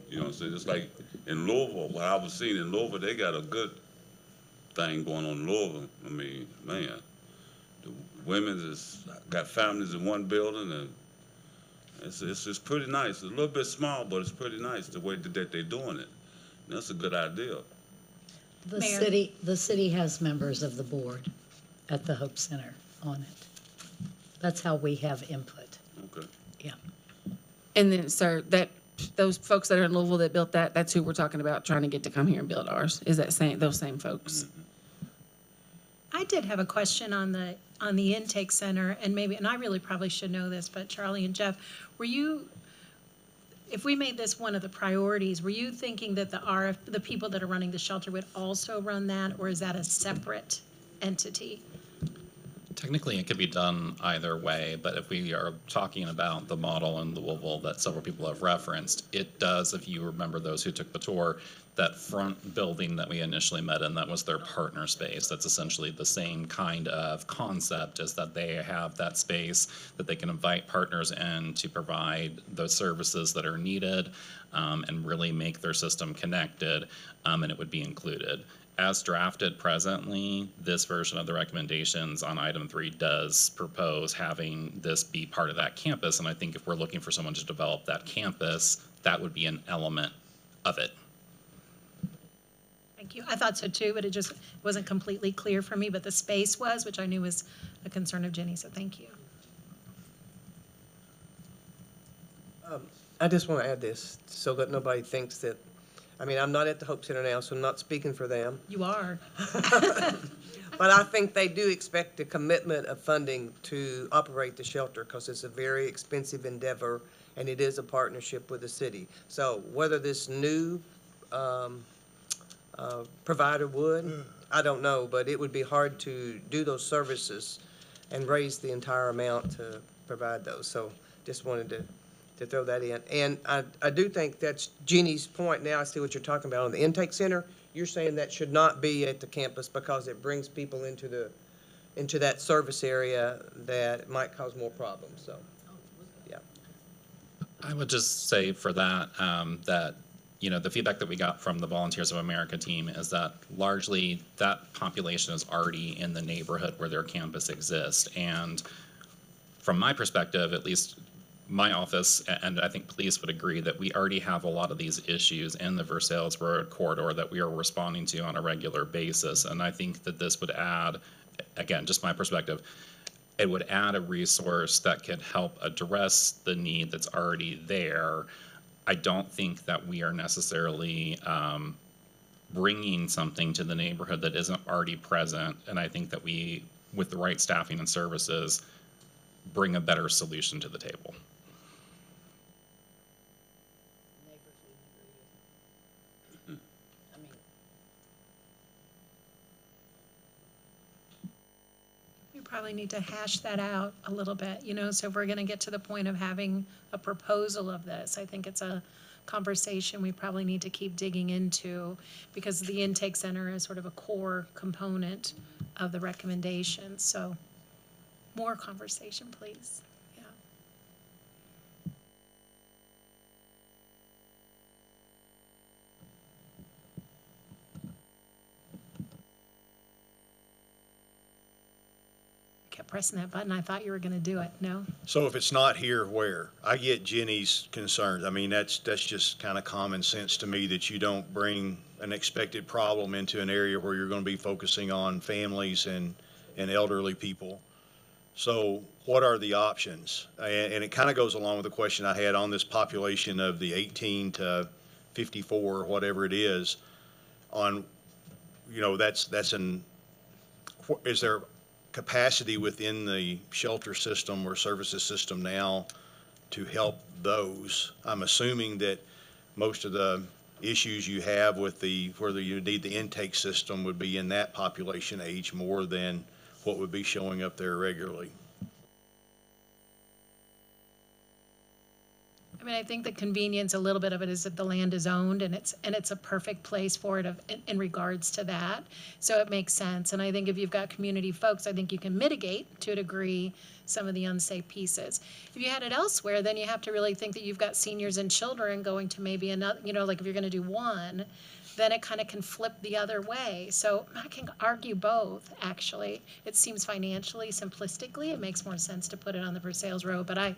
You know what I'm saying? Just like in Louisville, what I was seeing in Louisville, they got a good thing going on in Louisville. I mean, man, the women got families in one building, and it's pretty nice. It's a little bit small, but it's pretty nice the way that they're doing it. And that's a good idea. The city has members of the board at the Hope Center on it. That's how we have input. Okay. Yeah. And then, sir, those folks that are in Louisville that built that's who we're talking about trying to get to come here and build ours. Is that those same folks? Mm-hmm. I did have a question on the intake center, and I really probably should know this, but Charlie and Jeff, if we made this one of the priorities, were you thinking that the people that are running the shelter would also run that, or is that a separate entity? Technically, it could be done either way, but if we are talking about the model in Louisville that several people have referenced, it does, if you remember those who took the tour, that front building that we initially met in, that was their partner space. That's essentially the same kind of concept, is that they have that space that they can invite partners in to provide those services that are needed, and really make their system connected, and it would be included. As drafted presently, this version of the recommendations on item 3 does propose having this be part of that campus, and I think if we're looking for someone to develop that campus, that would be an element of it. Thank you. I thought so too, but it just wasn't completely clear for me, but the space was, which I knew was a concern of Jenny, so thank you. I just want to add this so that nobody thinks that, I mean, I'm not at the Hope Center now, so I'm not speaking for them. You are. But I think they do expect a commitment of funding to operate the shelter because it's a very expensive endeavor and it is a partnership with the city. So whether this new provider would, I don't know, but it would be hard to do those services and raise the entire amount to provide those. So just wanted to throw that in. And I do think that's Jeannie's point. Now I see what you're talking about on the intake center. You're saying that should not be at the campus because it brings people into that service area that might cause more problems. So, yeah. I would just say for that, that, you know, the feedback that we got from the Volunteers of America team is that largely that population is already in the neighborhood where their campus exists. And from my perspective, at least my office, and I think police would agree, that we already have a lot of these issues in the Versailles Road corridor that we are responding to on a regular basis. And I think that this would add, again, just my perspective, it would add a resource that could help address the need that's already there. I don't think that we are necessarily bringing something to the neighborhood that isn't already present. And I think that we, with the right staffing and services, bring a better solution to the table. We probably need to hash that out a little bit, you know, so if we're gonna get to the point of having a proposal of this, I think it's a conversation we probably need to keep digging into, because the intake center is sort of a core component of the recommendations, so more conversation, please. Yeah. Kept pressing that button. I thought you were going to do it. No? So if it's not here, where? I get Jenny's concerns. I mean, that's just kind of common sense to me, that you don't bring an expected problem into an area where you're going to be focusing on families and elderly people. So what are the options? And it kind of goes along with the question I had on this population of the 18 to 54, whatever it is, on, you know, is there capacity within the shelter system or services system now to help those? I'm assuming that most of the issues you have with whether you need the intake system would be in that population age more than what would be showing up there regularly. I mean, I think the convenience, a little bit of it is that the land is owned and it's a perfect place for it in regards to that. So it makes sense. And I think if you've got community folks, I think you can mitigate to a degree some of the unsafe pieces. If you had it elsewhere, then you have to really think that you've got seniors and children going to maybe another, you know, like if you're going to do one, then it kind of can flip the other way. So I can argue both, actually. It seems financially, simplistically, it makes more sense to put it on the Versailles Road, but I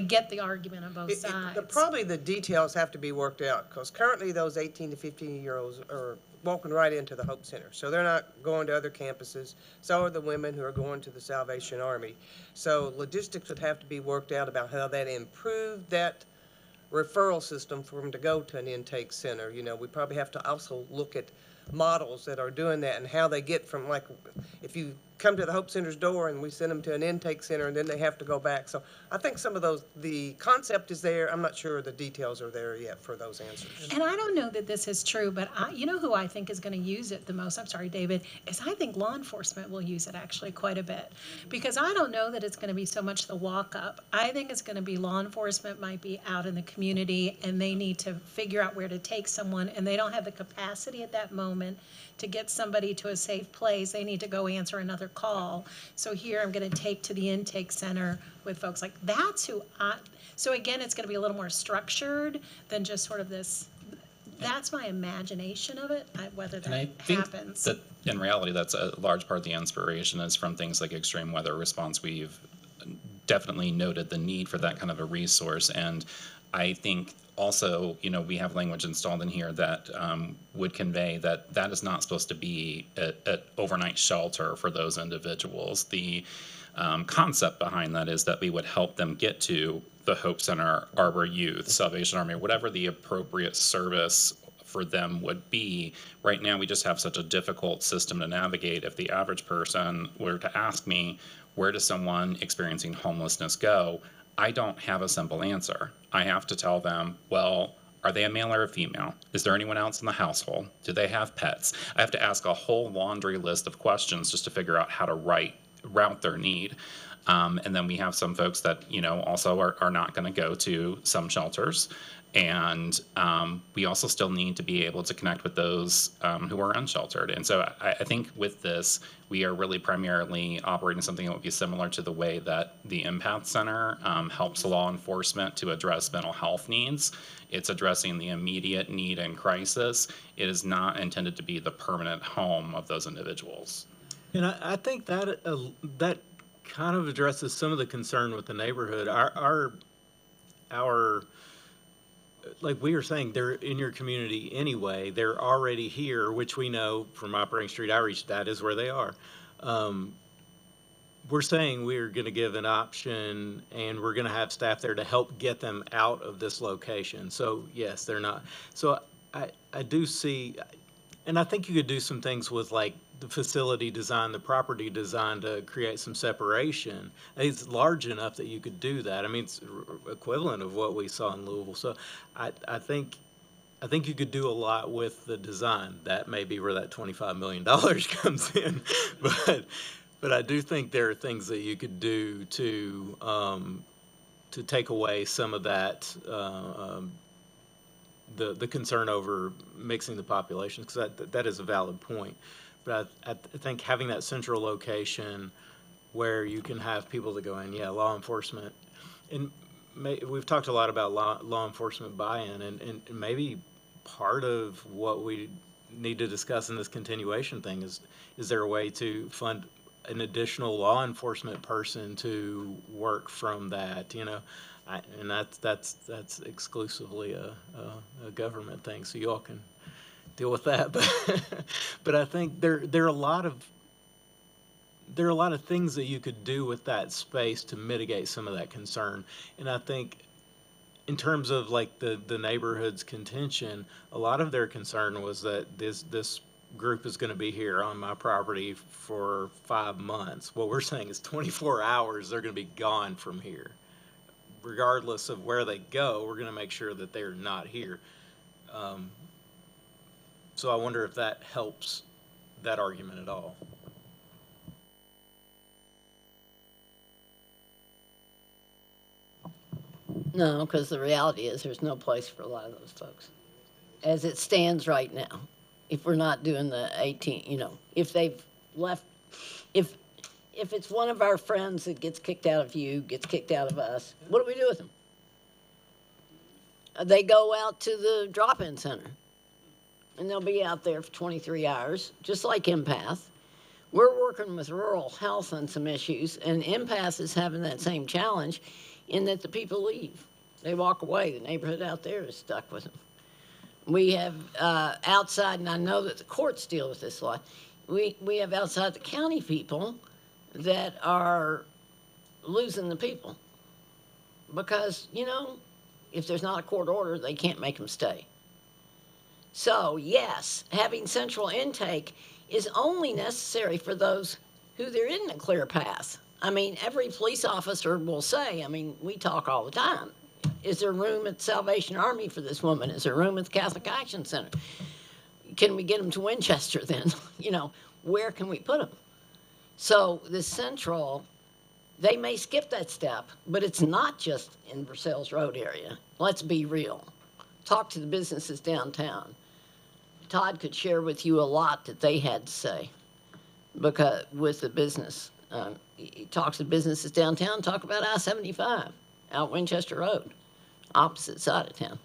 get the argument on both sides. Probably the details have to be worked out, because currently those 18 to 15-year-olds are walking right into the Hope Center. So they're not going to other campuses. So are the women who are going to the Salvation Army. So logistics would have to be worked out about how that improved that referral system for them to go to an intake center. You know, we probably have to also look at models that are doing that and how they get from, like, if you come to the Hope Center's door and we send them to an intake center and then they have to go back. So I think some of those, the concept is there. I'm not sure the details are there yet for those answers. And I don't know that this is true, but you know who I think is going to use it the most? I'm sorry, David, is I think law enforcement will use it actually quite a bit. Because I don't know that it's going to be so much the walk up. I think it's going to be law enforcement might be out in the community and they need to figure out where to take someone and they don't have the capacity at that moment to get somebody to a safe place. They need to go answer another call. So here I'm going to take to the intake center with folks like that's who so again, it's going to be a little more structured than just sort of this. That's my imagination of it, whether And I that think happens. that in reality, that's a large part of the inspiration is from things like extreme weather response. We've definitely noted the need for that kind of a resource. And I think also, you know, we have language installed in here that would convey that that is not supposed to be an overnight shelter for those individuals. The concept behind that is that we would help them get to the Hope Center, Arbor Youth, Salvation Army, whatever the appropriate service for them would be. Right now, we just have such a difficult system to navigate. If the average person were to ask me, where does someone experiencing homelessness go? I don't have a simple answer. I have to tell them, well, are they a male or a female? Is there anyone else in the household? Do they have pets? I have to ask a whole laundry list of questions just to figure out how to route their need. And then we have some folks that, you know, also are not going to go to some shelters. And we also still need to be able to connect with those who are unsheltered. And so I think with this, we are really primarily operating something that would be similar to the way that the Empath Center helps law enforcement to address mental health needs. It's addressing the immediate need and crisis. It is not intended to be the permanent home of those individuals. And I think that that kind of addresses some of the concern with the neighborhood. Our like we were saying, they're in your community anyway. They're already here, which we know from operating street outreach, that is where they are. We're saying we're going to give an option and we're going to have staff there to help get them out of this location. So yes, they're not. So I do see, and I think you could do some things with like the facility design, the property design to create some separation. It's large enough that you could do that. I mean, it's equivalent of what we saw in Louisville. So I think you could do a lot with the design. That may be where that $25 million comes in. But I do think there are things that you could do to take away some of that, the concern over mixing the populations, because that is a valid point. But I think having that central location where you can have people that go in, yeah, law enforcement, and we've talked a lot about law enforcement buy-in, and maybe part of what we need to discuss in this continuation thing is there a way to fund an additional law enforcement person to work from that, you know? And that's exclusively a government thing, so you all can deal with that. But I think there are a lot of things that you could do with that space to mitigate some of that concern. And I think in terms of like the neighborhood's contention, a lot of their concern was that this group is going to be here on my property for 5 months. What we're saying is 24 hours, they're going to be gone from here. Regardless of where they go, we're going to make sure that they're not here. So I wonder if that helps that argument at all. No, because the reality is there's no place for a lot of those folks. As it stands right now, if we're not doing the 18, you know, if they've left, if it's one of our friends that gets kicked out of you, gets kicked out of us, what do we do with them? They go out to the drop-in center, and they'll be out there for 23 hours, just like Empath. We're working with rural health on some issues, and Empath is having that same challenge in that the people leave. They walk away. The neighborhood out there is stuck with them. We have outside, and I know that the courts deal with this a lot, we have outside the county people that are losing the people because, you know, if there's not a court order, they can't make them stay. So, yes, having central intake is only necessary for those who there isn't a clear path. I mean, every police officer will say, I mean, we talk all the time. Is there room at Salvation Army for this woman? Is there room at the Catholic Action Center? Can we get them to Winchester then? You know, where can we put them? So the central, they may skip that step, but it's not just in Versailles Road area. Let's be real. Talk to the businesses downtown. Todd could share with you a lot that they had to say because with the business. He talks to businesses downtown, talk about I-75 out Winchester Road, opposite side of town.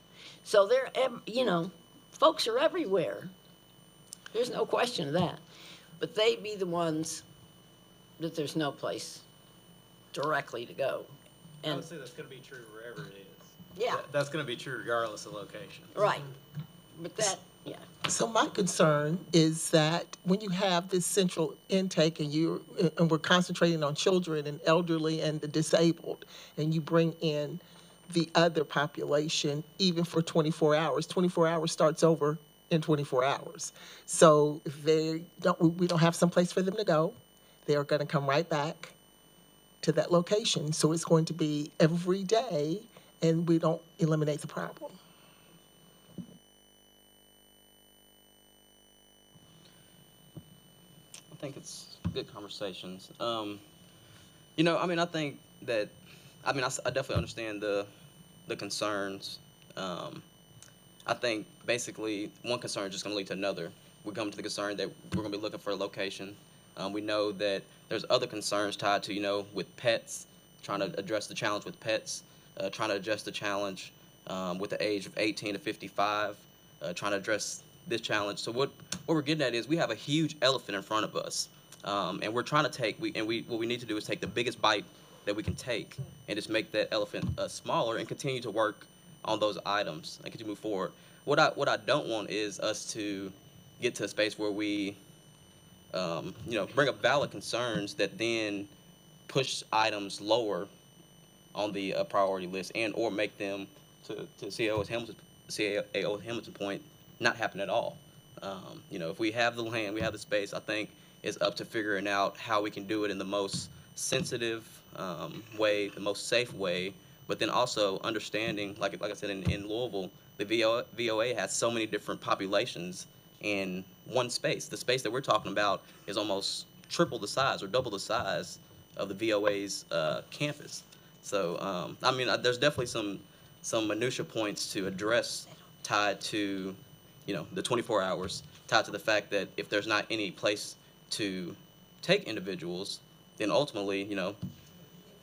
So they're, you know, folks are everywhere. There's no question of that. But they be the ones that there's no place directly to go. I And would say that's going to be true wherever it is. yeah, That's going to be true regardless of location. right. But that, yeah. So my concern is that when you have this central intake and we're concentrating on children and elderly and the disabled, and you bring in the other population, even for 24 hours, 24 hours starts over in 24 hours. So if we don't have some place for them to go, they are going to come right back to that location. So it's going to be every day, and we don't eliminate the problem. I think it's good conversations. You know, I mean, I think that, I mean, I definitely understand the concerns. I think basically one concern is just going to lead to another. We come to the concern that we're going to be looking for a location. We know that there's other concerns tied to, you know, with pets, trying to address the challenge with pets, trying to address the challenge with the age of 18 to 55, trying to address this challenge. So what we're getting at is we have a huge elephant in front of us, and we're trying to take, what we need to do is take the biggest bite that we can take and just make that elephant smaller and continue to work on those items and continue to move forward. What I don't want is us to get to a space where we, you know, bring up valid concerns that then push items lower on the priority list and or make them, to CAO Hamilton's point, not happen at all. You know, if we have the land, we have the space, I think it's up to figuring out how we can do it in the most sensitive way, the most safe way, but then also understanding, like I said, in Louisville, the VOA has so many different populations in one space. The space that we're talking about is almost triple the size or double the size of the VOA's campus. So, I mean, there's definitely some minutia points to address tied to, you know, the 24 hours, tied to the fact that if there's not any place to take individuals, then ultimately, you know,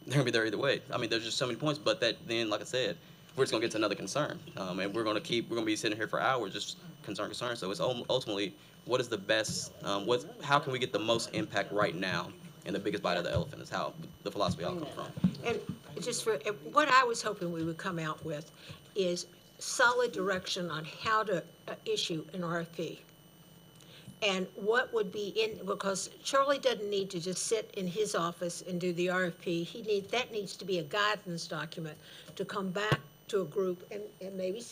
they're gonna be there either way. I mean, there's just so many points, but that then, like I said, we're just gonna get to another concern, and we're gonna be sitting here for hours just concern. So it's ultimately, what is the best? How can we get the most impact right now? And the biggest bite of the elephant is how the philosophy all comes from. And just for, what I was hoping we would come out with is solid direction on how to issue an RFP. And what would be in, because Charlie doesn't need to just sit in his office and do the RFP. That needs to be a guidance document to come back to a group and maybe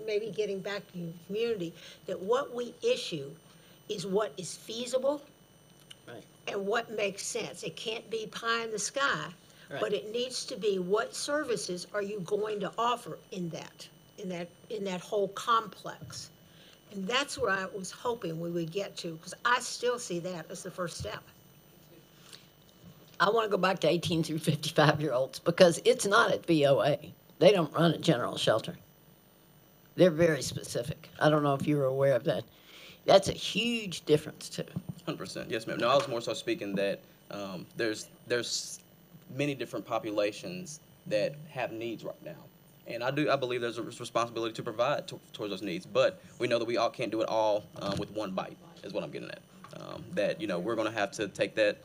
maybe getting back to the community, that what we issue is what is feasible. Right. And what makes sense. It can't be pie in the sky, Right. but it needs to be what services are you going to offer in that whole complex. And that's where I was hoping we would get to, because I still see that as the first step. I want to go back to 18 through 55-year-olds because it's not at VOA. They don't run a general shelter. They're very specific. I don't know if you were aware of that. That's a huge difference, too. 100%. Yes, ma'am. No, I was more so speaking that there's many different populations that have needs right now. And I believe there's a responsibility to provide towards those needs, but we know that we all can't do it all with one bite, is what I'm getting at. That, you know, we're going to have to take that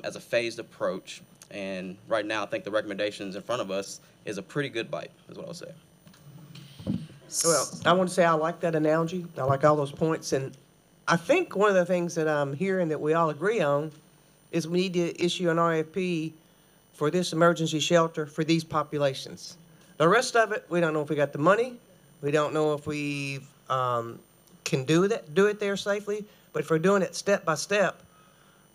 as a phased approach, and right now I think the recommendations in front of us is a pretty good bite, is what I'll say. Well, I want to say I like that analogy. I like all those points. And I think one of the things that I'm hearing that we all agree on is we need to issue an RFP for this emergency shelter for these populations. The rest of it, we don't know if we got the money. We don't know if we can do it there safely. But if we're doing it step by step,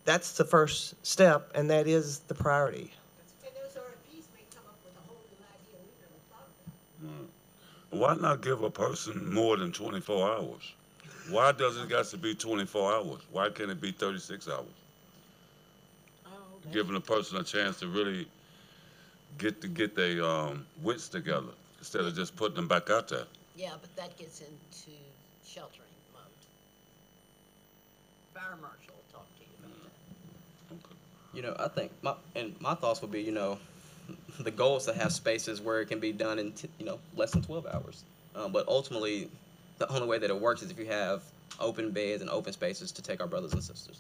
that's the first step, and that is the priority. And those RFPs may come up with a whole new idea we never thought about. Why not give a person more than 24 hours? Why does it got to be 24 hours? Why can't it be 36 hours? Giving a person a chance to really get their wits together instead of just putting them back out there. Yeah, but that gets into sheltering mode. Fire marshal will talk to you about that. You know, I think my thoughts would be, you know, the goal is to have spaces where it can be done in, less than 12 hours. But ultimately, the only way that it works is if you have open beds and open spaces to take our brothers and sisters.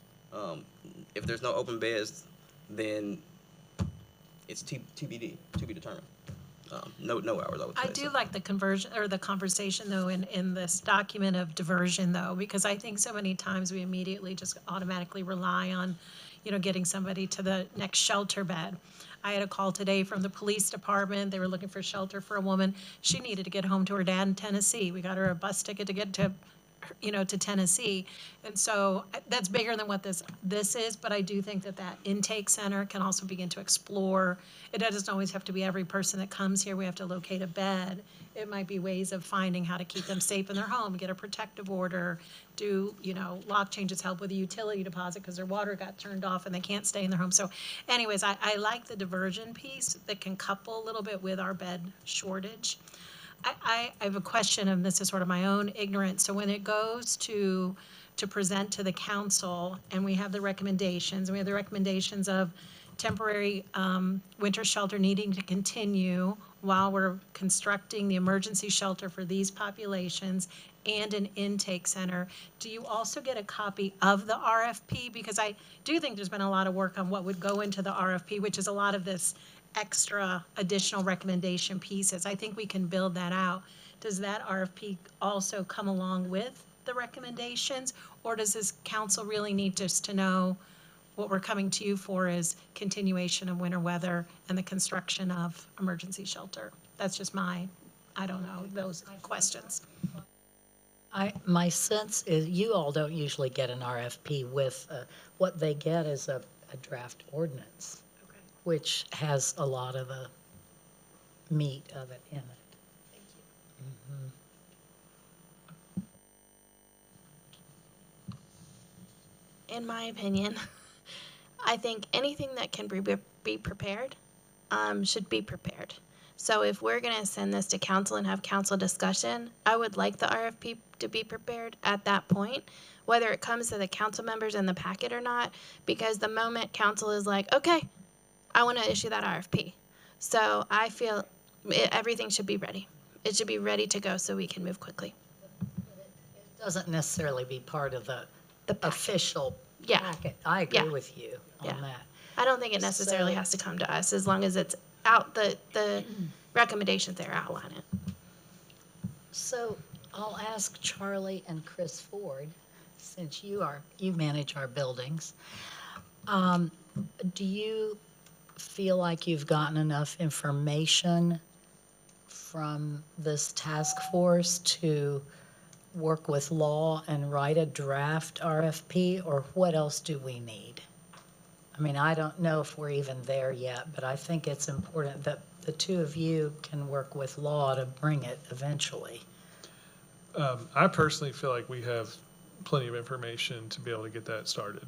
If there's no open beds, then it's TBD, to be determined. No hours, I would say. I do like the conversion or the conversation though in this document of diversion though, because I think so many times we immediately just automatically rely on, getting somebody to the next shelter bed. I had a call today from the police department. They were looking for shelter for a woman. She needed to get home to her dad in Tennessee. We got her a bus ticket to get to Tennessee. And so that's bigger than what this is, but I do think that intake center can also begin to explore. It doesn't always have to be every person that comes here. We have to locate a bed. It might be ways of finding how to keep them safe in their home, get a protective order, do, lock changes, help with a utility deposit because their water got turned off and they can't stay in their home. So anyways, I like the diversion piece that can couple a little bit with our bed shortage. I have a question, and this is sort of my own ignorance. So when it goes to present to the council, and we have the recommendations, of temporary winter shelter needing to continue while we're constructing the emergency shelter for these populations and an intake center. Do you also get a copy of the RFP? Because I do think there's been a lot of work on what would go into the RFP, which is a lot of this extra additional recommendation pieces. I think we can build that out. Does that RFP also come along with the recommendations, or does this council really need just to know what we're coming to you for is continuation of winter weather and the construction of emergency shelter? That's just I don't know, those questions. My sense is you all don't usually get an RFP with, what they get is a draft ordinance, which has a lot of the meat of it in it. Thank you. In my opinion, I think anything that can be prepared should be prepared. So if we're going to send this to council and have council discussion, I would like the RFP to be prepared at that point, whether it comes to the council members in the packet or not, because the moment council is like, okay, I want to issue that RFP. So I feel everything should be ready. It should be ready to go so we can move quickly. It doesn't necessarily be part of the official packet. I agree Yeah. with you on that. I don't think it necessarily has to come to us as long as it's out, the recommendations there outline it. So I'll ask Charlie and Chris Ford, since you manage our buildings. Do you feel like you've gotten enough information from this task force to work with law and write a draft RFP, or what else do we need? I mean, I don't know if we're even there yet, but I think it's important that the two of you can work with law to bring it eventually. I personally feel like we have plenty of information to be able to get that started.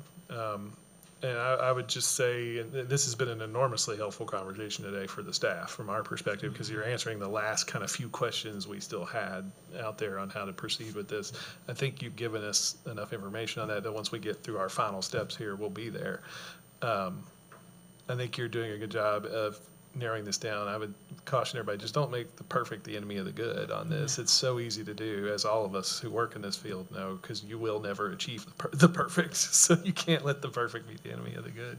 And I would just say, and this has been an enormously helpful conversation today for the staff from our perspective, because you're answering the last kind of few questions we still had out there on how to proceed with this. I think you've given us enough information on that once we get through our final steps here, we'll be there. I think you're doing a good job of narrowing this down. I would caution everybody, just don't make the perfect the enemy of the good on this. It's so easy to do, as all of us who work in this field know, because you will never achieve the perfect. So you can't let the perfect be the enemy of the good.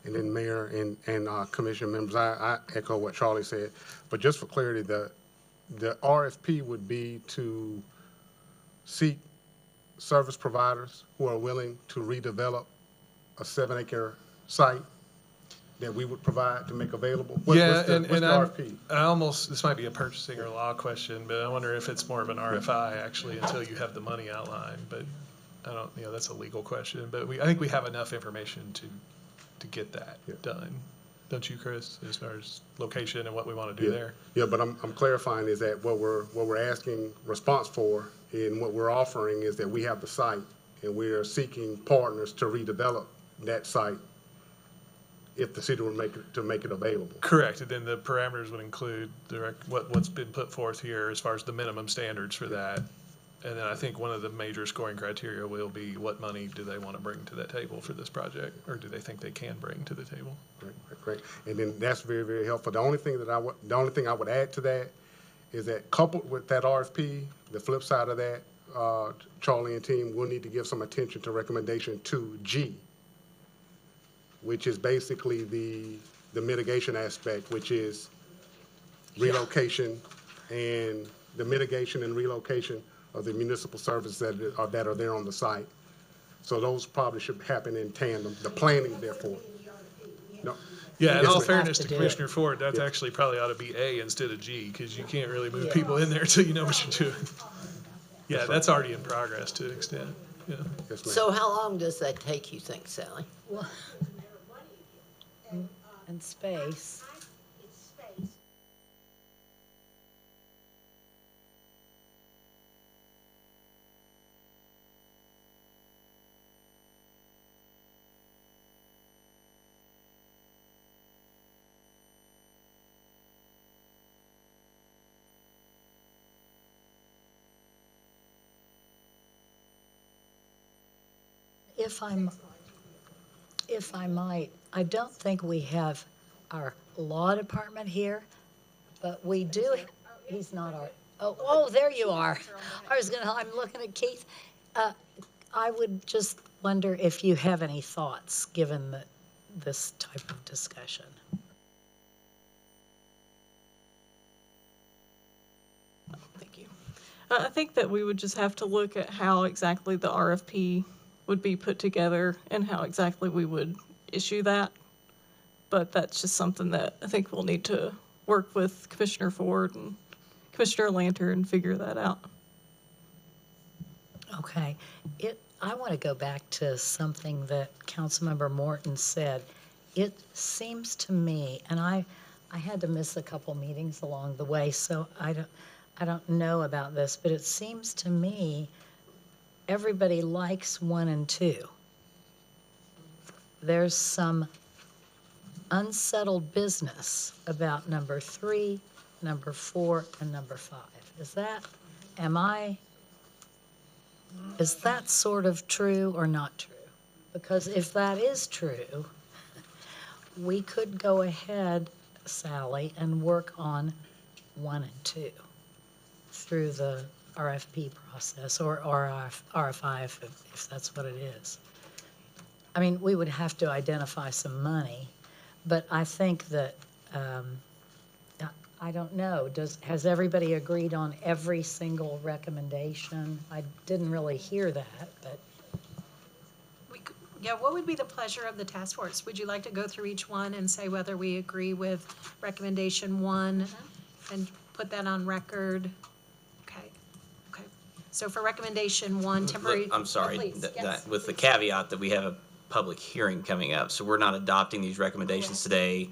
And then Mayor and Commission members, I echo what Charlie said, but just for clarity, the RFP would be to seek service providers who are willing to redevelop a 7-acre site that we would provide to make available? What's the RFP? This might be a purchasing or law question, but I wonder if it's more of an RFI actually until you have the money outlined. But I don't, that's a legal question, but I think we have enough information to get that done. Don't you, Chris, as far as location and what we want to do there? Yeah, but I'm clarifying is that what we're asking response for and what we're offering is that we have the site and we are seeking partners to redevelop that site if the city would make it available. Correct, and then the parameters would include what's been put forth here as far as the minimum standards for that. And then I think one of the major scoring criteria will be what money do they want to bring to that table for this project, or do they think they can bring to the table? Great. And then that's very, very helpful. The only thing I would add to that is that coupled with that RFP, the flip side of that, Charlie and team will need to give some attention to recommendation 2G, which is basically the mitigation aspect, which is relocation and the mitigation and relocation of the municipal services that are there on the site. So those probably should happen in tandem, the planning therefore. No. Yeah, in Yes, all ma'am. fairness to do it. Commissioner Ford, that's actually probably ought to be A instead of G, because you can't really move people in there until you know what you're doing. Yeah, that's already in progress to an extent, yeah. Yes, ma'am. So how long does that take, you think, Sally? Well, and space. If I might, I don't think we have our law department here, but we do, he's not our, oh, there you are. I'm looking at Keith. I would just wonder if you have any thoughts, given this type of discussion. Thank you. I think that we would just have to look at how exactly the RFP would be put together and how exactly we would issue that. But that's just something that I think we'll need to work with Commissioner Ford and Commissioner Lanter and figure that out. Okay. I want to go back to something that Councilmember Morton said. It seems to me, and I had to miss a couple meetings along the way, so I don't know about this, but it seems to me everybody likes 1 and 2. There's some unsettled business about number 3, number 4, and number 5. Is that sort of true or not true? Because if that is true, we could go ahead, Sally, and work on 1 and 2 through the RFP process or RFI if that's what it is. I mean, we would have to identify some money, but I think that, I don't know, has everybody agreed on every single recommendation? I didn't really hear that, but. Yeah, what would be the pleasure of the task force? Would you like to go through each one and say whether we agree with recommendation 1 and put that on record? Okay. So for recommendation 1, temporary. I'm sorry, Oh, please, yes. that, with the caveat that we have a public hearing coming up, so we're not adopting these recommendations today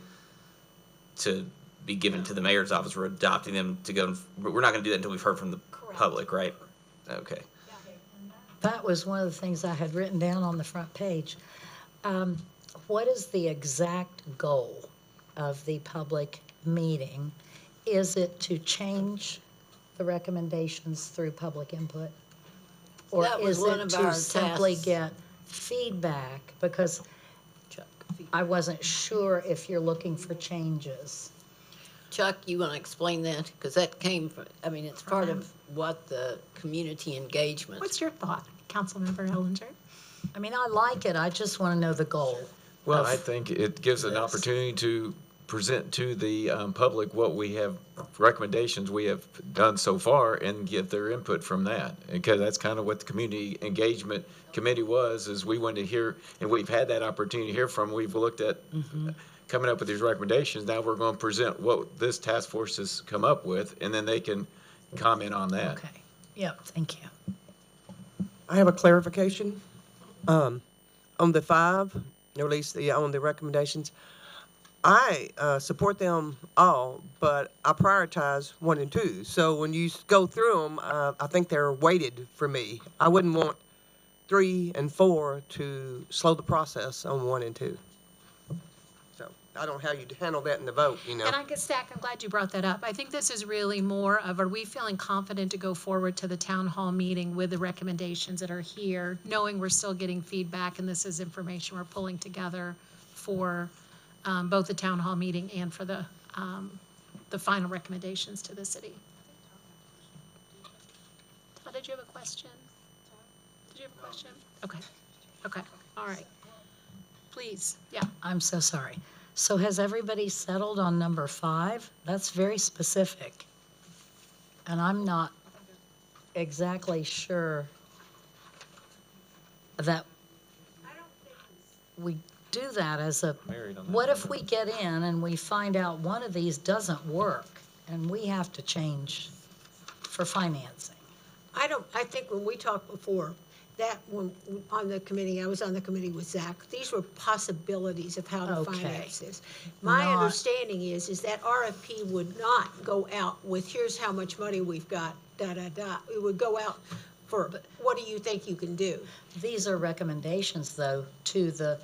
to be given to the mayor's office. We're adopting them to go, we're not gonna do that until we've heard from the public, right? Okay. That was one of the things I had written down on the front page. What is the exact goal of the public meeting? Is it to change the recommendations through public input? Or That was is one it of our to simply tasks. get feedback? Because I wasn't sure if you're looking for changes. Chuck, you want to explain that? Because that came from, I mean, it's part of what the community engagement. What's your thought, Councilmember Ellinger? I mean, I like it, I just want to know the goal. Well, I think it gives an opportunity to present to the public what we have, recommendations we have done so far, and get their input from that. Because that's kind of what the Community Engagement Committee was, is we wanted to hear, and we've had that opportunity to hear from, we've looked at coming up with these recommendations. Now we're going to present what this task force has come up with, and then they can comment on that. Okay, yep, thank you. I have a clarification. On the five, or at least on the recommendations, I support them all, but I prioritize 1 and 2. So when you go through them, I think they're weighted for me. I wouldn't want 3 and 4 to slow the process on 1 and 2. So I don't know how you handle that in the vote, you know. And I guess, Zach, I'm glad you brought that up. I think this is really more of, are we feeling confident to go forward to the town hall meeting with the recommendations that are here, knowing we're still getting feedback and this is information we're pulling together for both the town hall meeting and for the final recommendations to the city? Todd, did you have a question? Did you have a question? Okay, okay, all right. Please, yeah. I'm so sorry. So has everybody settled on number 5? That's very specific. And I'm not exactly sure that we do that as a, what if we get in and we find out one of these doesn't work and we have to change for financing? I think when we talked before, that when, on the committee, I was on the committee with Zach, these were possibilities of how to Okay. finance this. My Not- understanding is that RFP would not go out with, here's how much money we've got, da-da-da. It would go out for, what do you think you can do? These are recommendations, though, to the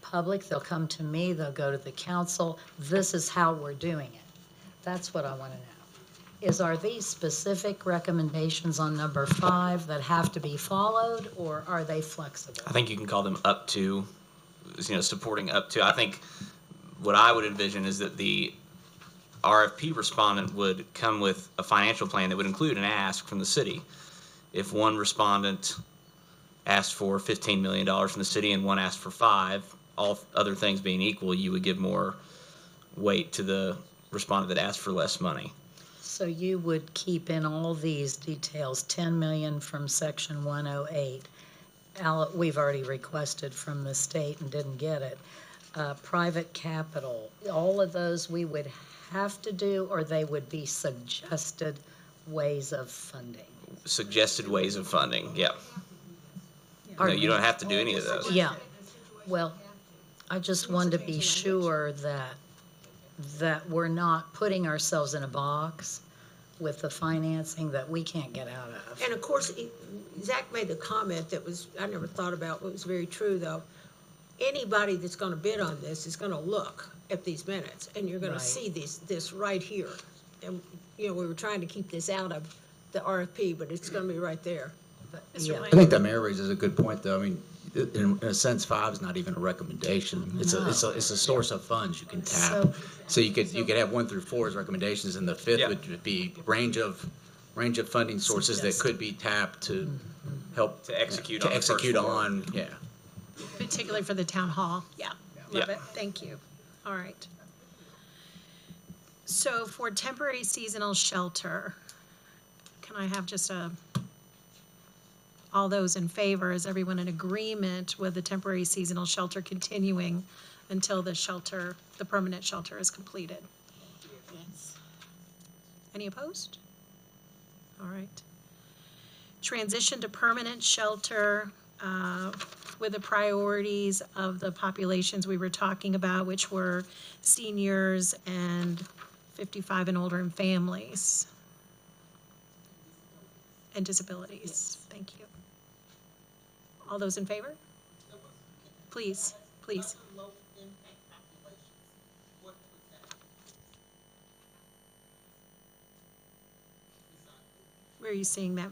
public. They'll come to me, they'll go to the council. This is how we're doing it. That's what I want to know. Are these specific recommendations on number 5 that have to be followed, or are they flexible? I think you can call them up to, supporting up to. I think what I would envision is that the RFP respondent would come with a financial plan that would include an ask from the city. If one respondent asked for $15 million from the city and one asked for 5, all other things being equal, you would give more weight to the respondent that asked for less money. So you would keep in all these details, 10 million from section 108. We've already requested from the state and didn't get it. Private capital, all of those we would have to do, or they would be suggested ways of funding? Suggested ways of funding, yeah. No, you don't have to do any of those. Yeah. Well, I just wanted to be sure that we're not putting ourselves in a box with the financing that we can't get out of. And of course, Zach made the comment that was, I never thought about, but was very true though. Anybody that's gonna bid on this is gonna look at these minutes and you're gonna Right. see this right here. And, we were trying to keep this out of the RFP, but it's gonna be right there. Yeah. I think that mayor raises a good point, though. I mean, in a sense, 5 is not even a recommendation. It's a source of funds you can tap. So you could have 1 through 4 as recommendations, and the 5th would be range of funding sources that could be tapped to help To execute to on the first execute four. on. Yeah. Particularly for the town hall, yeah, love Yeah. it, thank you. All right. So for temporary seasonal shelter, can I have just all those in favor, is everyone in agreement with the temporary seasonal shelter continuing until the permanent shelter is completed? Yes. Any opposed? All right. Transition to permanent shelter with the priorities of the populations we were talking about, which were seniors and 55 and older and families. And disabilities, thank you. All those in favor? Please, please. Where are you seeing that,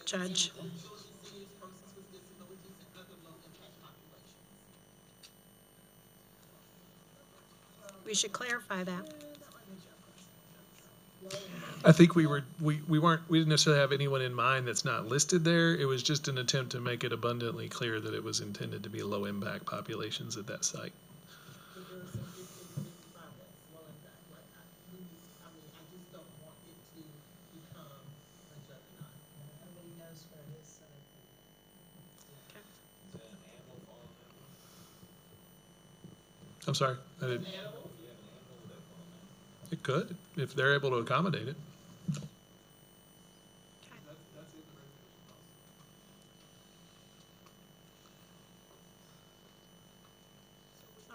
Judge? We should clarify that. I think we didn't necessarily have anyone in mind that's not listed there. It was just an attempt to make it abundantly clear that it was intended to be low impact populations at that site. I'm sorry, I didn't. It could, if they're able to accommodate it.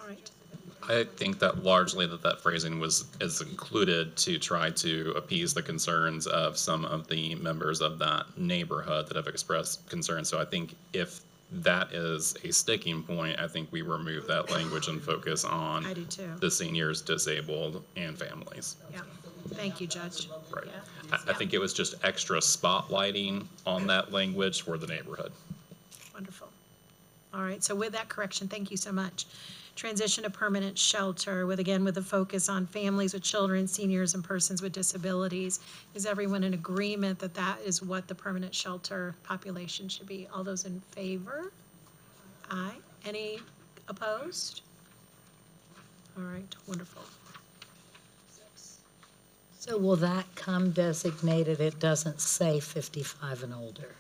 All right. I think that largely that phrasing is included to try to appease the concerns of some of the members of that neighborhood that have expressed concern. So I think if that is a sticking point, I think we remove that language and focus on I do too. the seniors, disabled, and families. Yeah. Thank you, Judge. Right. Yeah. I think it was just extra spotlighting on that language for the neighborhood. Wonderful. All right, so with that correction, thank you so much. Transition to permanent shelter with a focus on families with children, seniors, and persons with disabilities. Is everyone in agreement that that is what the permanent shelter population should be? All those in favor? Aye. Any opposed? All right, wonderful. So will that come designated, it doesn't say 55 and older?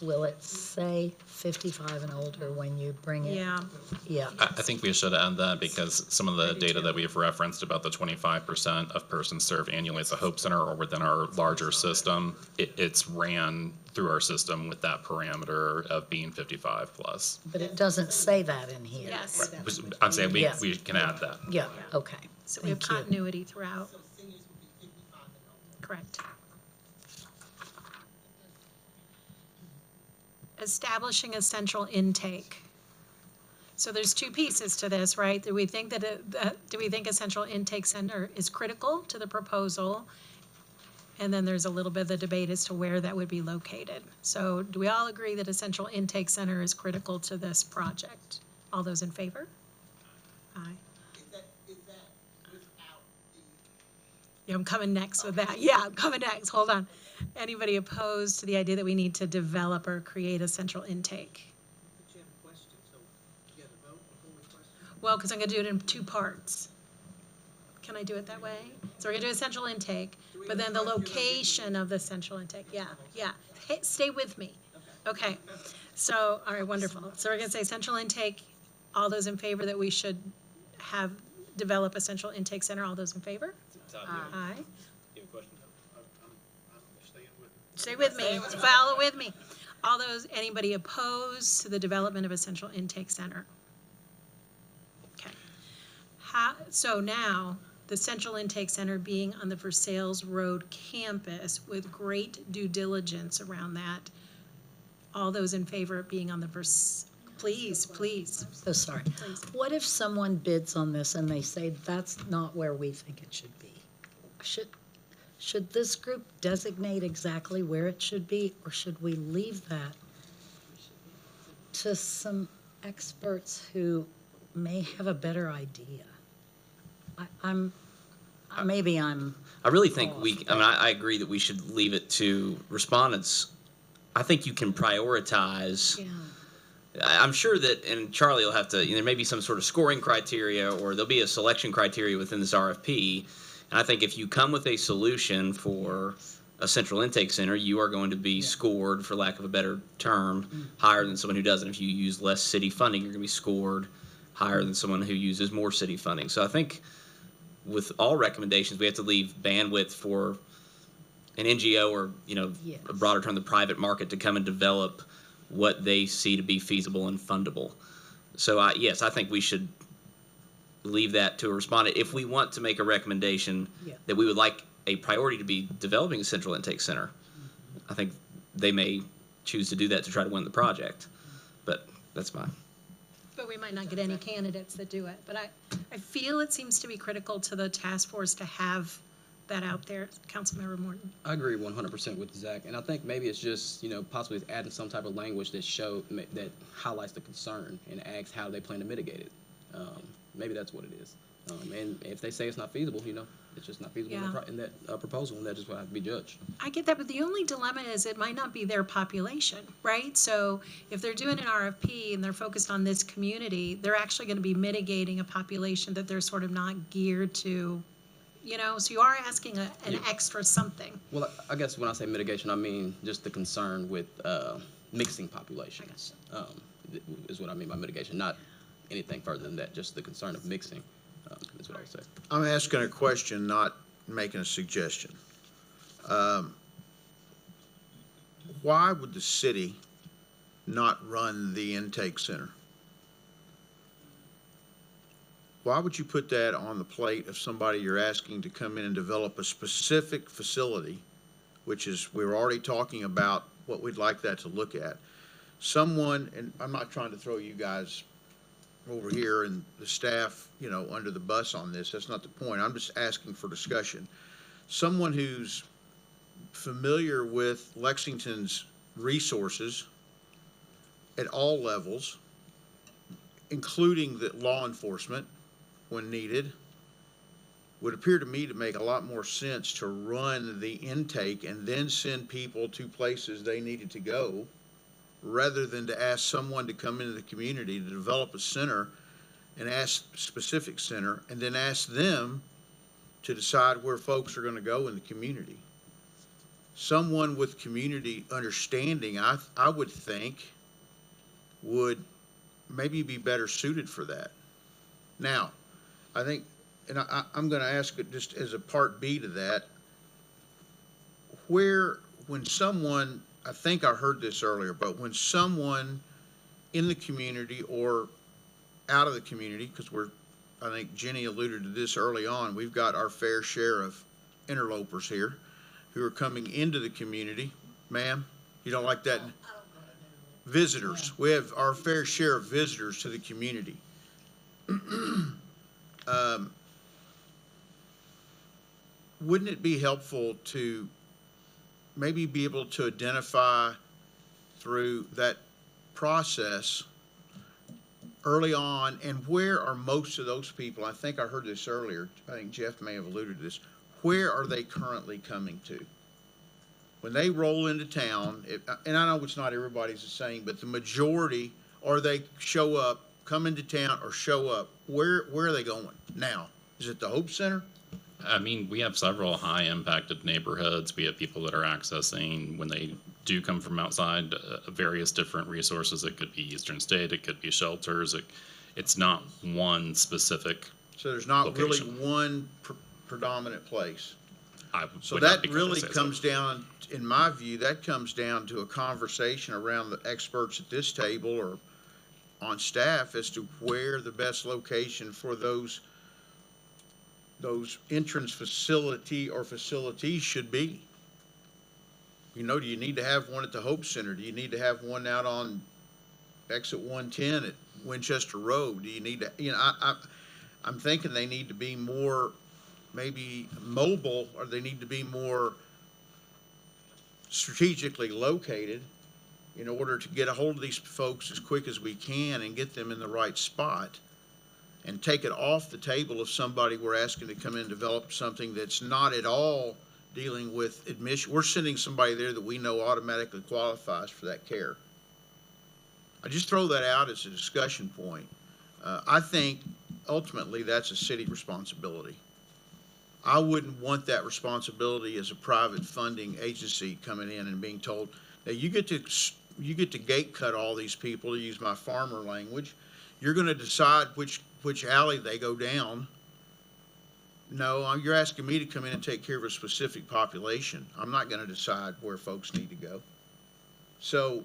Will it say 55 and older when you bring it? Yeah. Yeah. I think we should add that because some of the data that we've referenced about the 25% of persons served annually as a Hope Center or within our larger system, it's ran through our system with that parameter of being 55 plus. But it doesn't say that in here. Yes. I'm saying Yeah. we can add that. Yeah, okay. So we have Thank you. continuity throughout. Correct. Establishing a central intake. So there's two pieces to this, right? Do we think do we think a central intake center is critical to the proposal? And then there's a little bit of the debate as to where that would be located. So do we all agree that a central intake center is critical to this project? All those in favor? Aye. Yeah, I'm coming next with that. Yeah, I'm coming next. Hold on. Anybody opposed to the idea that we need to develop or create a central intake? Well, because I'm going to do it in two parts. Can I do it that way? So we're going to do a central intake, but then the location of the central intake. Yeah, yeah. Hey, stay with me. Okay. So, all right, wonderful. So we're going to say central intake. All those in favor that we should develop a central intake center. All those in favor? Aye. Stay with me. Follow with me. All those, anybody opposed to the development of a central intake center? Okay. So now, the central intake center being on the Versailles Road campus with great due diligence around that. All those in favor of being on the please. So sorry. Please. What if someone bids on this and they say, that's not where we think it should be? Should this group designate exactly where it should be, or should we leave that to some experts who may have a better idea? Maybe I'm. I really think off, I agree that we should leave it to respondents. I think you can prioritize. Yeah. I'm sure that, and Charlie will have to, there may be some sort of scoring criteria or there'll be a selection criteria within this RFP. And I think if you come with a solution for a central intake center, you are going to be scored, for lack of a better term, higher than someone who doesn't. If you use less city funding, you're going to be scored higher than someone who uses more city funding. So I think with all recommendations, we have to leave bandwidth for an NGO or, a broader term, the private market to come and develop what they see to be feasible and fundable. So yes, I think we should leave that to a respondent. If we want to make a recommendation that we would like a priority to be developing a central intake center, I think they may choose to do that to try to win the project. But that's mine. But we might not get any candidates that do it. But I feel it seems to be critical to the task force to have that out there. Councilmember Morton. I agree 100% with Zach, and I think maybe it's just possibly adding some type of language that highlights the concern and asks how they plan to mitigate it. Maybe that's what it is. And if they say it's not feasible, it's just not feasible in that proposal, and that just will have to be judged. I get that, but the only dilemma is it might not be their population, right? So if they're doing an RFP and they're focused on this community, they're actually going to be mitigating a population that they're sort of not geared to, so you are asking an extra something. Well, I guess when I say mitigation, I mean just the concern with mixing populations is what I mean by mitigation, not anything further than that, just the concern of mixing is what I would say. I'm asking a question, not making a suggestion. Why would the city not run the intake center? why would you put that on the plate of somebody you're asking to come in and develop a specific facility, which is, we were already talking about what we'd like that to look at. Someone, and I'm not trying to throw you guys over here and the staff, you know, under the bus on this. That's not the point. I'm just asking for discussion. Someone who's familiar with Lexington's resources at all levels, including the law enforcement when needed, would appear to me to make a lot more sense to run the intake and then send people to places they needed to go, rather than to ask someone to come into the community to develop a center and ask specific center and then ask them to decide where folks are going to go in the community. Someone with community understanding, I would think, would maybe be better suited for that. Now, I think, and I'm going to ask it just as a part B to that, when someone, I think I heard this earlier, but when someone in the community or out of the community, because I think Jenny alluded to this early on, we've got our fair share of interlopers here who are coming into the community. Ma'am, you don't like that? Visitors. We have our fair share of visitors to the community. Wouldn't it be helpful to maybe be able to identify through that process early on, and where are most of those people? I think I heard this earlier. I think Jeff may have alluded to this. Where are they currently coming to? When they roll into town, and I know it's not everybody's the same, but the majority, or they show up, come into town or show up, where are they going now? Is it the Hope Center? I mean, we have several high impacted neighborhoods. We have people that are accessing, when they do come from outside, various different resources. It could be Eastern State, it could be shelters. It's not one specific. So there's not location. really one predominant place. So would not that be really fair to say comes down, in my view, that comes down to a conversation around the experts at this table or on staff as to where the best location for those entrance facility or facilities should be. You know, do you need to have one at the Hope Center? Do you need to have one out on exit 110 at Winchester Road? Do you need to, you know, I'm thinking they need to be more maybe mobile, or they need to be more strategically located in order to get a hold of these folks as quick as we can and get them in the right spot, and take it off the table of somebody we're asking to come in and develop something that's not at all dealing with admission. We're sending somebody there that we know automatically qualifies for that care. I just throw that out as a discussion point. I think ultimately that's a city responsibility. I wouldn't want that responsibility as a private funding agency coming in and being told that you get to gate cut all these people, to use my farmer language. You're going to decide which alley they go down. No, you're asking me to come in and take care of a specific population. I'm not going to decide where folks need to go. So,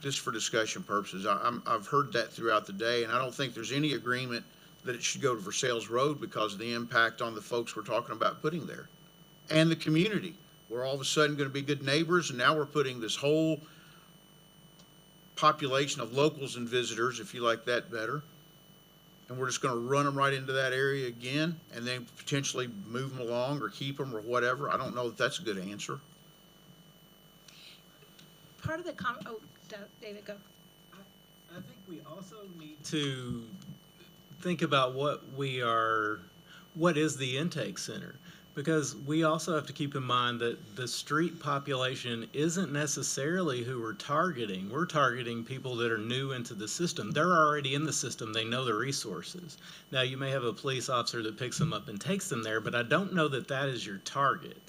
just for discussion purposes, I've heard that throughout the day, and I don't think there's any agreement that it should go to Versailles Road because of the impact on the folks we're talking about putting there. And the community. We're all of a sudden going to be good neighbors, and now we're putting this whole population of locals and visitors, if you like that better, and we're just going to run them right into that area again and then potentially move them along or keep them or whatever. I don't know that that's a good answer. Part of the David, go. I think we also need to think about what is the intake center, because we also have to keep in mind that the street population isn't necessarily who we're targeting. We're targeting people that are new into the system. They're already in the system. They know the resources. Now, you may have a police officer that picks them up and takes them there, but I don't know that that is your target.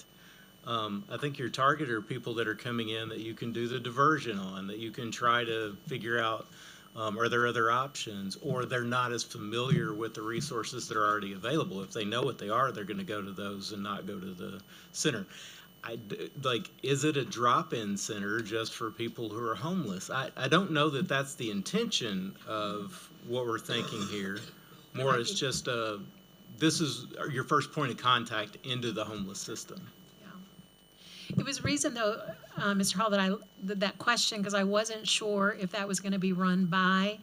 I think your target are people that are coming in that you can do the diversion on, that you can try to figure out, are there other options, or they're not as familiar with the resources that are already available. If they know what they are, they're going to go to those and not go to the center. Is it a drop-in center just for people who are homeless? I don't know that that's the intention of what we're thinking here. more as just this is your first point of contact into the homeless system. It was reason though, Mr. Hall, that question, because I wasn't sure if that was going to be run by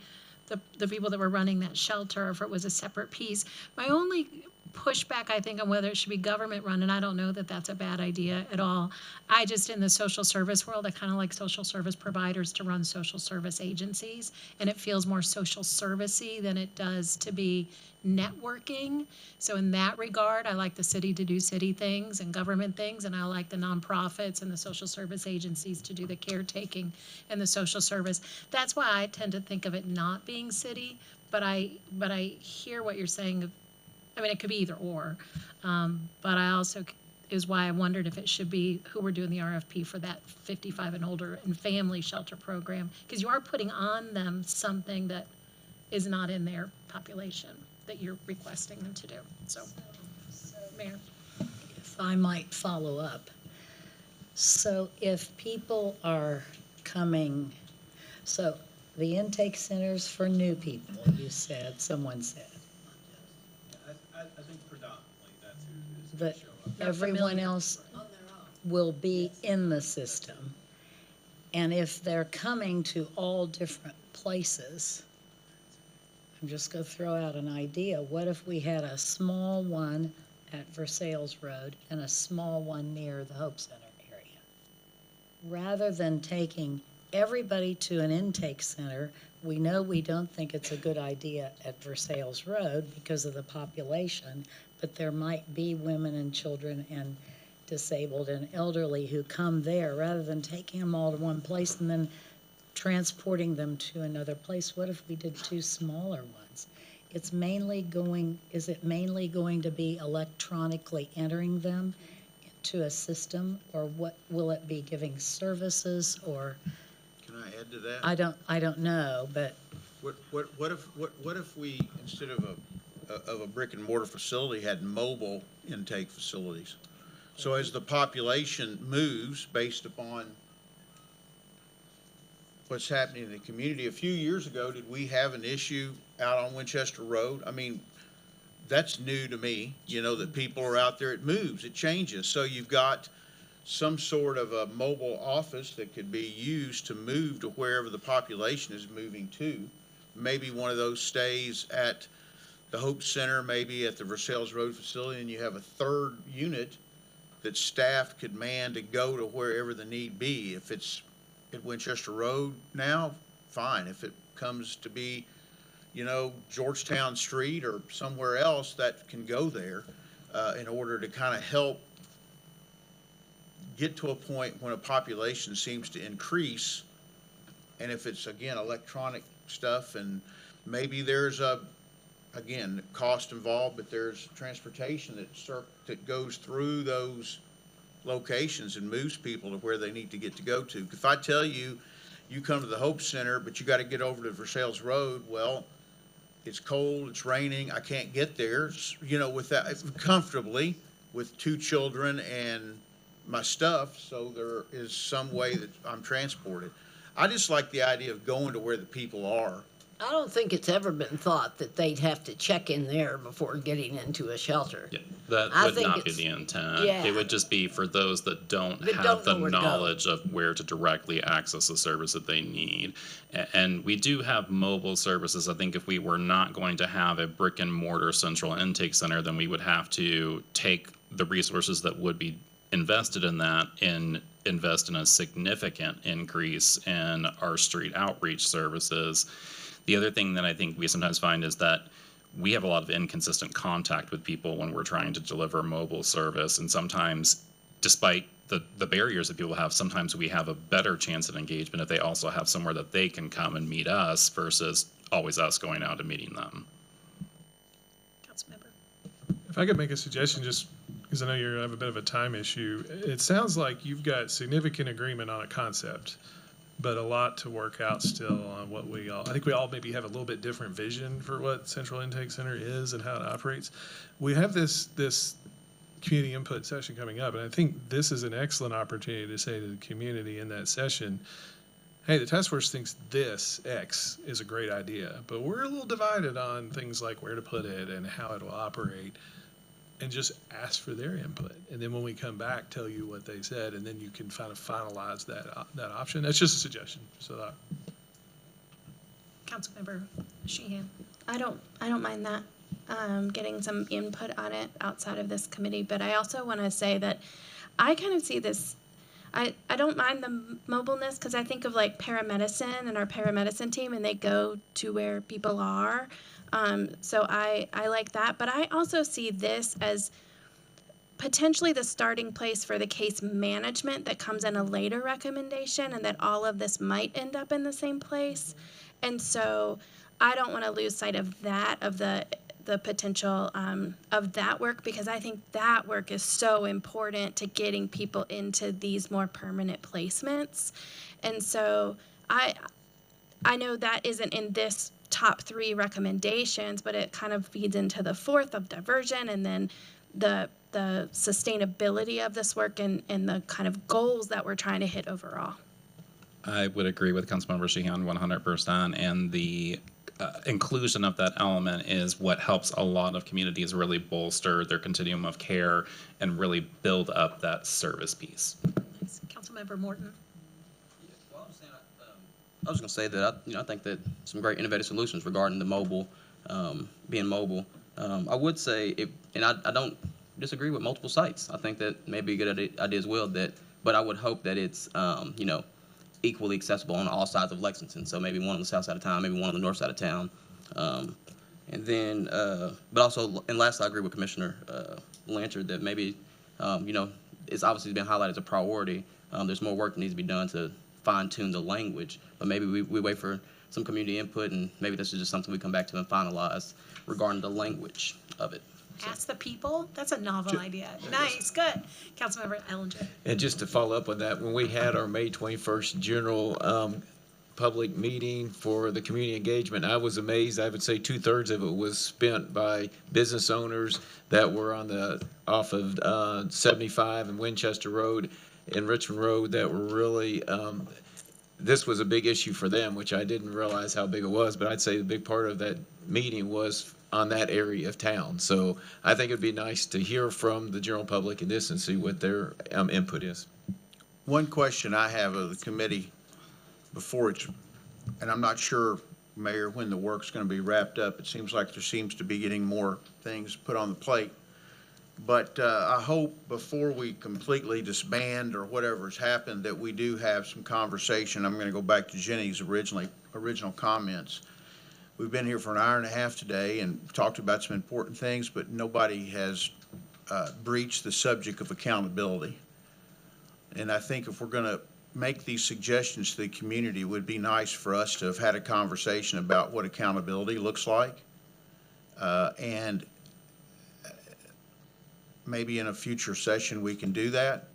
the people that were running that shelter, or if it was a separate piece. My only pushback, I think, on whether it should be government run, and I don't know that that's a bad idea at all. I just, in the social service world, I kind of like social service providers to run social service agencies, and it feels more social servicey than it does to be networking. So in that regard, I like the city to do city things and government things, and I like the nonprofits and the social service agencies to do the caretaking and the social service. That's why I tend to think of it not being city, but I hear what you're saying. I mean, it could be either or, but I also, is why I wondered if it should be who we're doing the RFP for that 55 and older and family shelter program, because you are putting on them something that is not in their population that you're requesting them to do. So Mayor. If I might follow up. So if people are coming, so the intake centers for new people, you said, someone said. I think predominantly that's who But everyone else will be in the system. And if they're coming to all different places, I'm just going to throw out an idea. What if we had a small one at Versailles Road and a small one near the Hope Center area? Rather than taking everybody to an intake center, we know we don't think it's a good idea at Versailles Road because of the population, but there might be women and children and disabled and elderly who come there. Rather than taking them all to one place and then transporting them to another place, what if we did two smaller ones? Is it mainly going to be electronically entering them into a system, or what will it be, giving services, or? Can I add to that? I don't know, but What if we, instead of a brick and mortar facility, had mobile intake facilities? So as the population moves based upon what's happening in the community, a few years ago, did we have an issue out on Winchester Road? I mean, that's new to me, that people are out there, it moves, it changes. So you've got some sort of a mobile office that could be used to move to wherever the population is moving to. Maybe one of those stays at the Hope Center, maybe at the Versailles Road facility, and you have a third unit that staff could man to go to wherever the need be. If it's at Winchester Road now, fine. If it comes to be, Georgetown Street or somewhere else, that can go there in order to kind of help get to a point when a population seems to increase. And if it's, again, electronic stuff, and maybe there's again, cost involved, but there's transportation that goes through those locations and moves people to where they need to get to go to. If I tell you, you come to the Hope Center, but you got to get over to Versailles Road, well, it's cold, it's raining, I can't get there, with that comfortably with two children and my stuff, so there is some way that I'm transported. I just like the idea of going to where the people are. I don't think it's ever been thought that they'd have to check in there before getting into a shelter. Yeah, that I would think not be it's- the intent. yeah. It would just be for those that don't That have don't the know where to go. knowledge of where to directly access the service that they need. And we do have mobile services. I think if we were not going to have a brick and mortar central intake center, then we would have to take the resources that would be invested in that and invest in a significant increase in our street outreach services. The other thing that I think we sometimes find is that we have a lot of inconsistent contact with people when we're trying to deliver mobile service. And sometimes, despite the barriers that people have, sometimes we have a better chance at engagement if they also have somewhere that they can come and meet us versus always us going out and meeting them. Councilmember. If I could make a suggestion, just because I know you have a bit of a time issue, it sounds like you've got significant agreement on a concept, but a lot to work out still on what I think we all maybe have a little bit different vision for what Central Intake Center is and how it operates. We have this community input session coming up, and I think this is an excellent opportunity to say to the community in that session, hey, the task force thinks this X is a great idea, but we're a little divided on things like where to put it and how it will operate, and just ask for their input. And then when we come back, tell you what they said, and then you can kind of finalize that option. That's just a suggestion. So Councilmember Sheehan. I don't mind that, getting some input on it outside of this committee, but I also want to say that I kind of see this, I don't mind the mobileness, because I think of like paramedicine and our paramedicine team, and they go to where people are. So I like that, but I also see this as potentially the starting place for the case management that comes in a later recommendation, and that all of this might end up in the same place. And so I don't want to lose sight of that, of the potential of that work, because I think that work is so important to getting people into these more permanent placements. And so I know that isn't in this top 3 recommendations, but it kind of feeds into the 4th of diversion, and then the sustainability of this work, and the kind of goals that we're trying to hit overall. I would agree with Councilmember Sheehan 100%, and the inclusion of that element is what helps a lot of communities really bolster their continuum of care and really build up that service piece. Councilmember Morton. I was going to say that I think that some great innovative solutions regarding the mobile, being mobile. I would say, and I don't disagree with multiple sites. I think that may be a good idea as well. But I would hope that it's equally accessible on all sides of Lexington. So maybe one on the south side of town, maybe one on the north side of town, and then but also, and lastly, I agree with Commissioner Lanchard that maybe it's obviously been highlighted as a priority. There's more work that needs to be done to fine-tune the language, but maybe we wait for some community input, and maybe this is just something we come back to and finalize regarding the language of it. Ask the people. That's a novel idea. Nice, good. Councilmember Ellinger. And just to follow up on that, when we had our May 21st general public meeting for the community engagement, I was amazed. I would say 2/3 of it was spent by business owners that were off of 75 and Winchester Road and Richmond Road that were really, this was a big issue for them, which I didn't realize how big it was, but I'd say the big part of that meeting was on that area of town. So I think it'd be nice to hear from the general public in this and see what their input is. One question I have of the committee before it's, and I'm not sure, Mayor, when the work's going to be wrapped up. It seems like there seems to be getting more things put on the plate. But I hope before we completely disband or whatever has happened that we do have some conversation. I'm going to go back to Jenny's original comments. We've been here for an hour and a half today and talked about some important things, but nobody has breached the subject of accountability. And I think if we're going to make these suggestions to the community, it would be nice for us to have had a conversation about what accountability looks like. And maybe in a future session we can do that.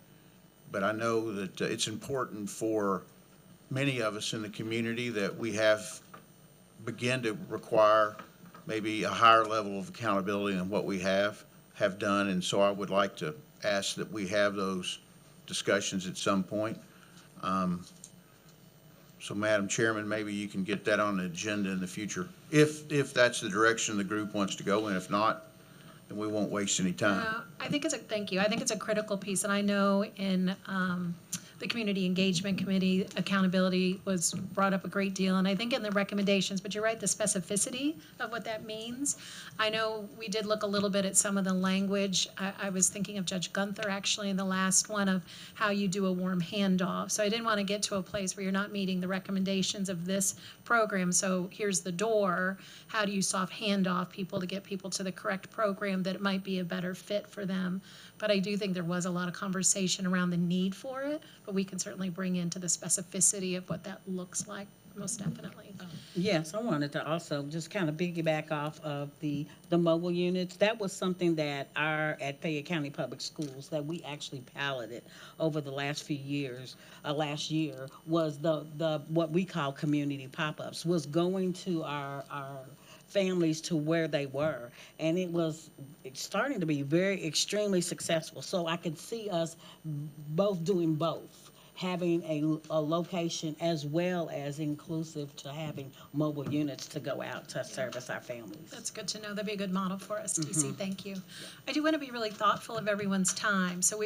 But I know that it's important for many of us in the community that we begin to require maybe a higher level of accountability than what we have done. And so I would like to ask that we have those discussions at some point. So Madam Chairman, maybe you can get that on the agenda in the future, if that's the direction the group wants to go, and if not, then we won't waste any time. Thank you. I think it's a critical piece, and I know in the Community Engagement Committee, accountability was brought up a great deal, and I think in the recommendations, but you're right, the specificity of what that means. I know we did look a little bit at some of the language. I was thinking of Judge Gunther actually in the last one of how you do a warm handoff. So I didn't want to get to a place where you're not meeting the recommendations of this program. So here's the door. How do you soft hand off people to get people to the correct program that it might be a better fit for them? But I do think there was a lot of conversation around the need for it, but we can certainly bring into the specificity of what that looks like, most definitely. Yes, I wanted to also just kind of piggyback off of the mobile units. That was something that at Fayette County Public Schools that we actually piloted over the last few years. Last year was the what we call community pop-ups, was going to our families to where they were, and it's starting to be extremely successful. So I could see us both doing both, having a location as well as inclusive to having mobile units to go out to service our families. That's good to know. That'd be a good model for us, TC. Thank you. I do want to be really thoughtful of everyone's time. So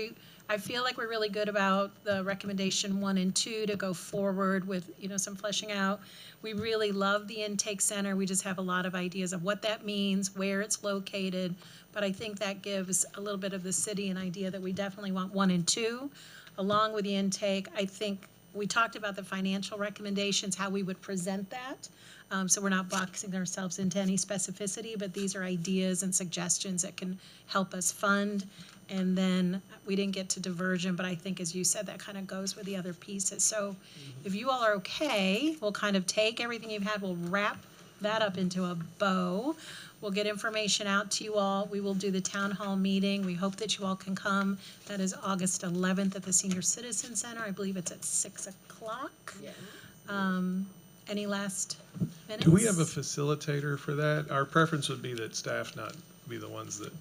I feel like we're really good about the recommendation 1 and 2 to go forward with, some fleshing out. We really love the intake center. We just have a lot of ideas of what that means, where it's located. But I think that gives a little bit of the city an idea that we definitely want 1 and 2. Along with the intake, I think we talked about the financial recommendations, how we would present that. So we're not boxing ourselves into any specificity, but these are ideas and suggestions that can help us fund. And then we didn't get to diversion, but I think, as you said, that kind of goes with the other pieces. So if you all are okay, we'll kind of take everything you've had, we'll wrap that up into a bow. We'll get information out to you all. We will do the town hall meeting. We hope that you all can come. That is August 11th at the Senior Citizen Center. I believe it's at 6 o'clock. Any last minutes? Do we have a facilitator for that? Our preference would be that staff not be the ones that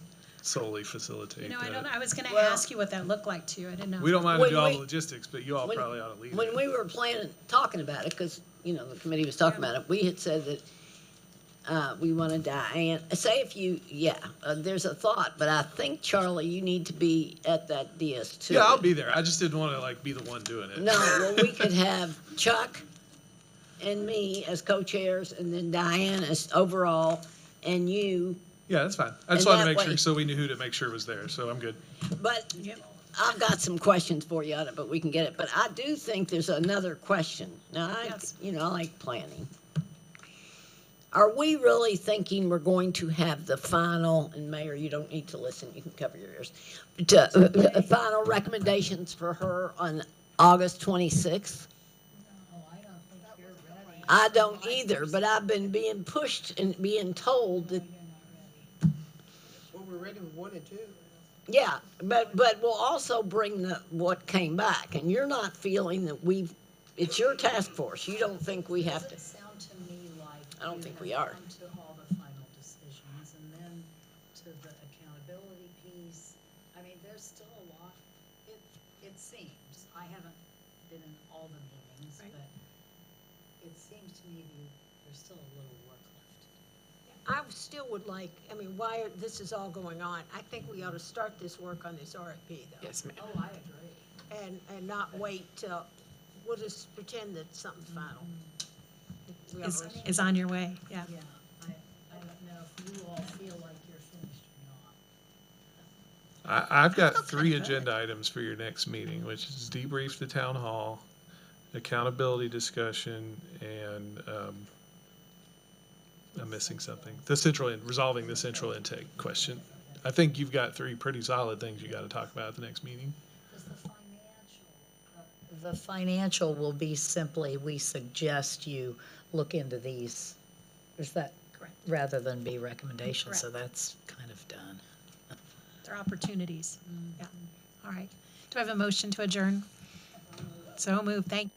solely facilitate I don't know. that. I was going to ask you what that looked like to you. I didn't know. We don't mind to do all When the logistics, but you all probably ought to lead When it. we were talking about it, because, the committee was talking about it, we had said that we wanted Diane, there's a thought, but I think, Charlie, you need to be at that DS too. Yeah, I'll be there. I just didn't want to be the one doing it. No, well, we could have Chuck and me as co-chairs, and then Diane as overall, and you. Yeah, that's fine. I just And wanted to that make sure, way- so we knew who to make sure was there, so I'm good. But I've got some questions for you on it, but we can get it. But I do think there's another question. Now, I like planning. Are we really thinking we're going to have the final, and Mayor, you don't need to listen, you can cover your ears, final recommendations for her on August 26th? I don't either, but I've been being pushed and being told that. Well, we're ready with 1 and 2. Yeah, but we'll also bring what came back, and you're not feeling that it's your task force. You don't think we have to. Sound to me like. I don't think we are. Come to all the final decisions, and then to the accountability piece. I mean, there's still a lot, it seems, I haven't been in all the meetings, but it seems to me there's still a little work left. I still would like, while this is all going on, I think we ought to start this work on this RFP, though. Yes, ma'am. Oh, I agree. And not wait till, we'll just pretend that something's final. We ought to- Is on your way, yeah. Yeah, I don't know if you all feel like you're finished or not. I've got 3 agenda items for your next meeting, which is debrief the town hall, accountability discussion, and I'm missing something. Resolving the central intake question. I think you've got 3 pretty solid things you got to talk about at the next meeting. The financial will be simply, we suggest you look into these. Is that correct? Rather than be recommendations, so that's kind of done. There are opportunities. Yeah. All right. Do I have a motion to adjourn? So moved. Thank you.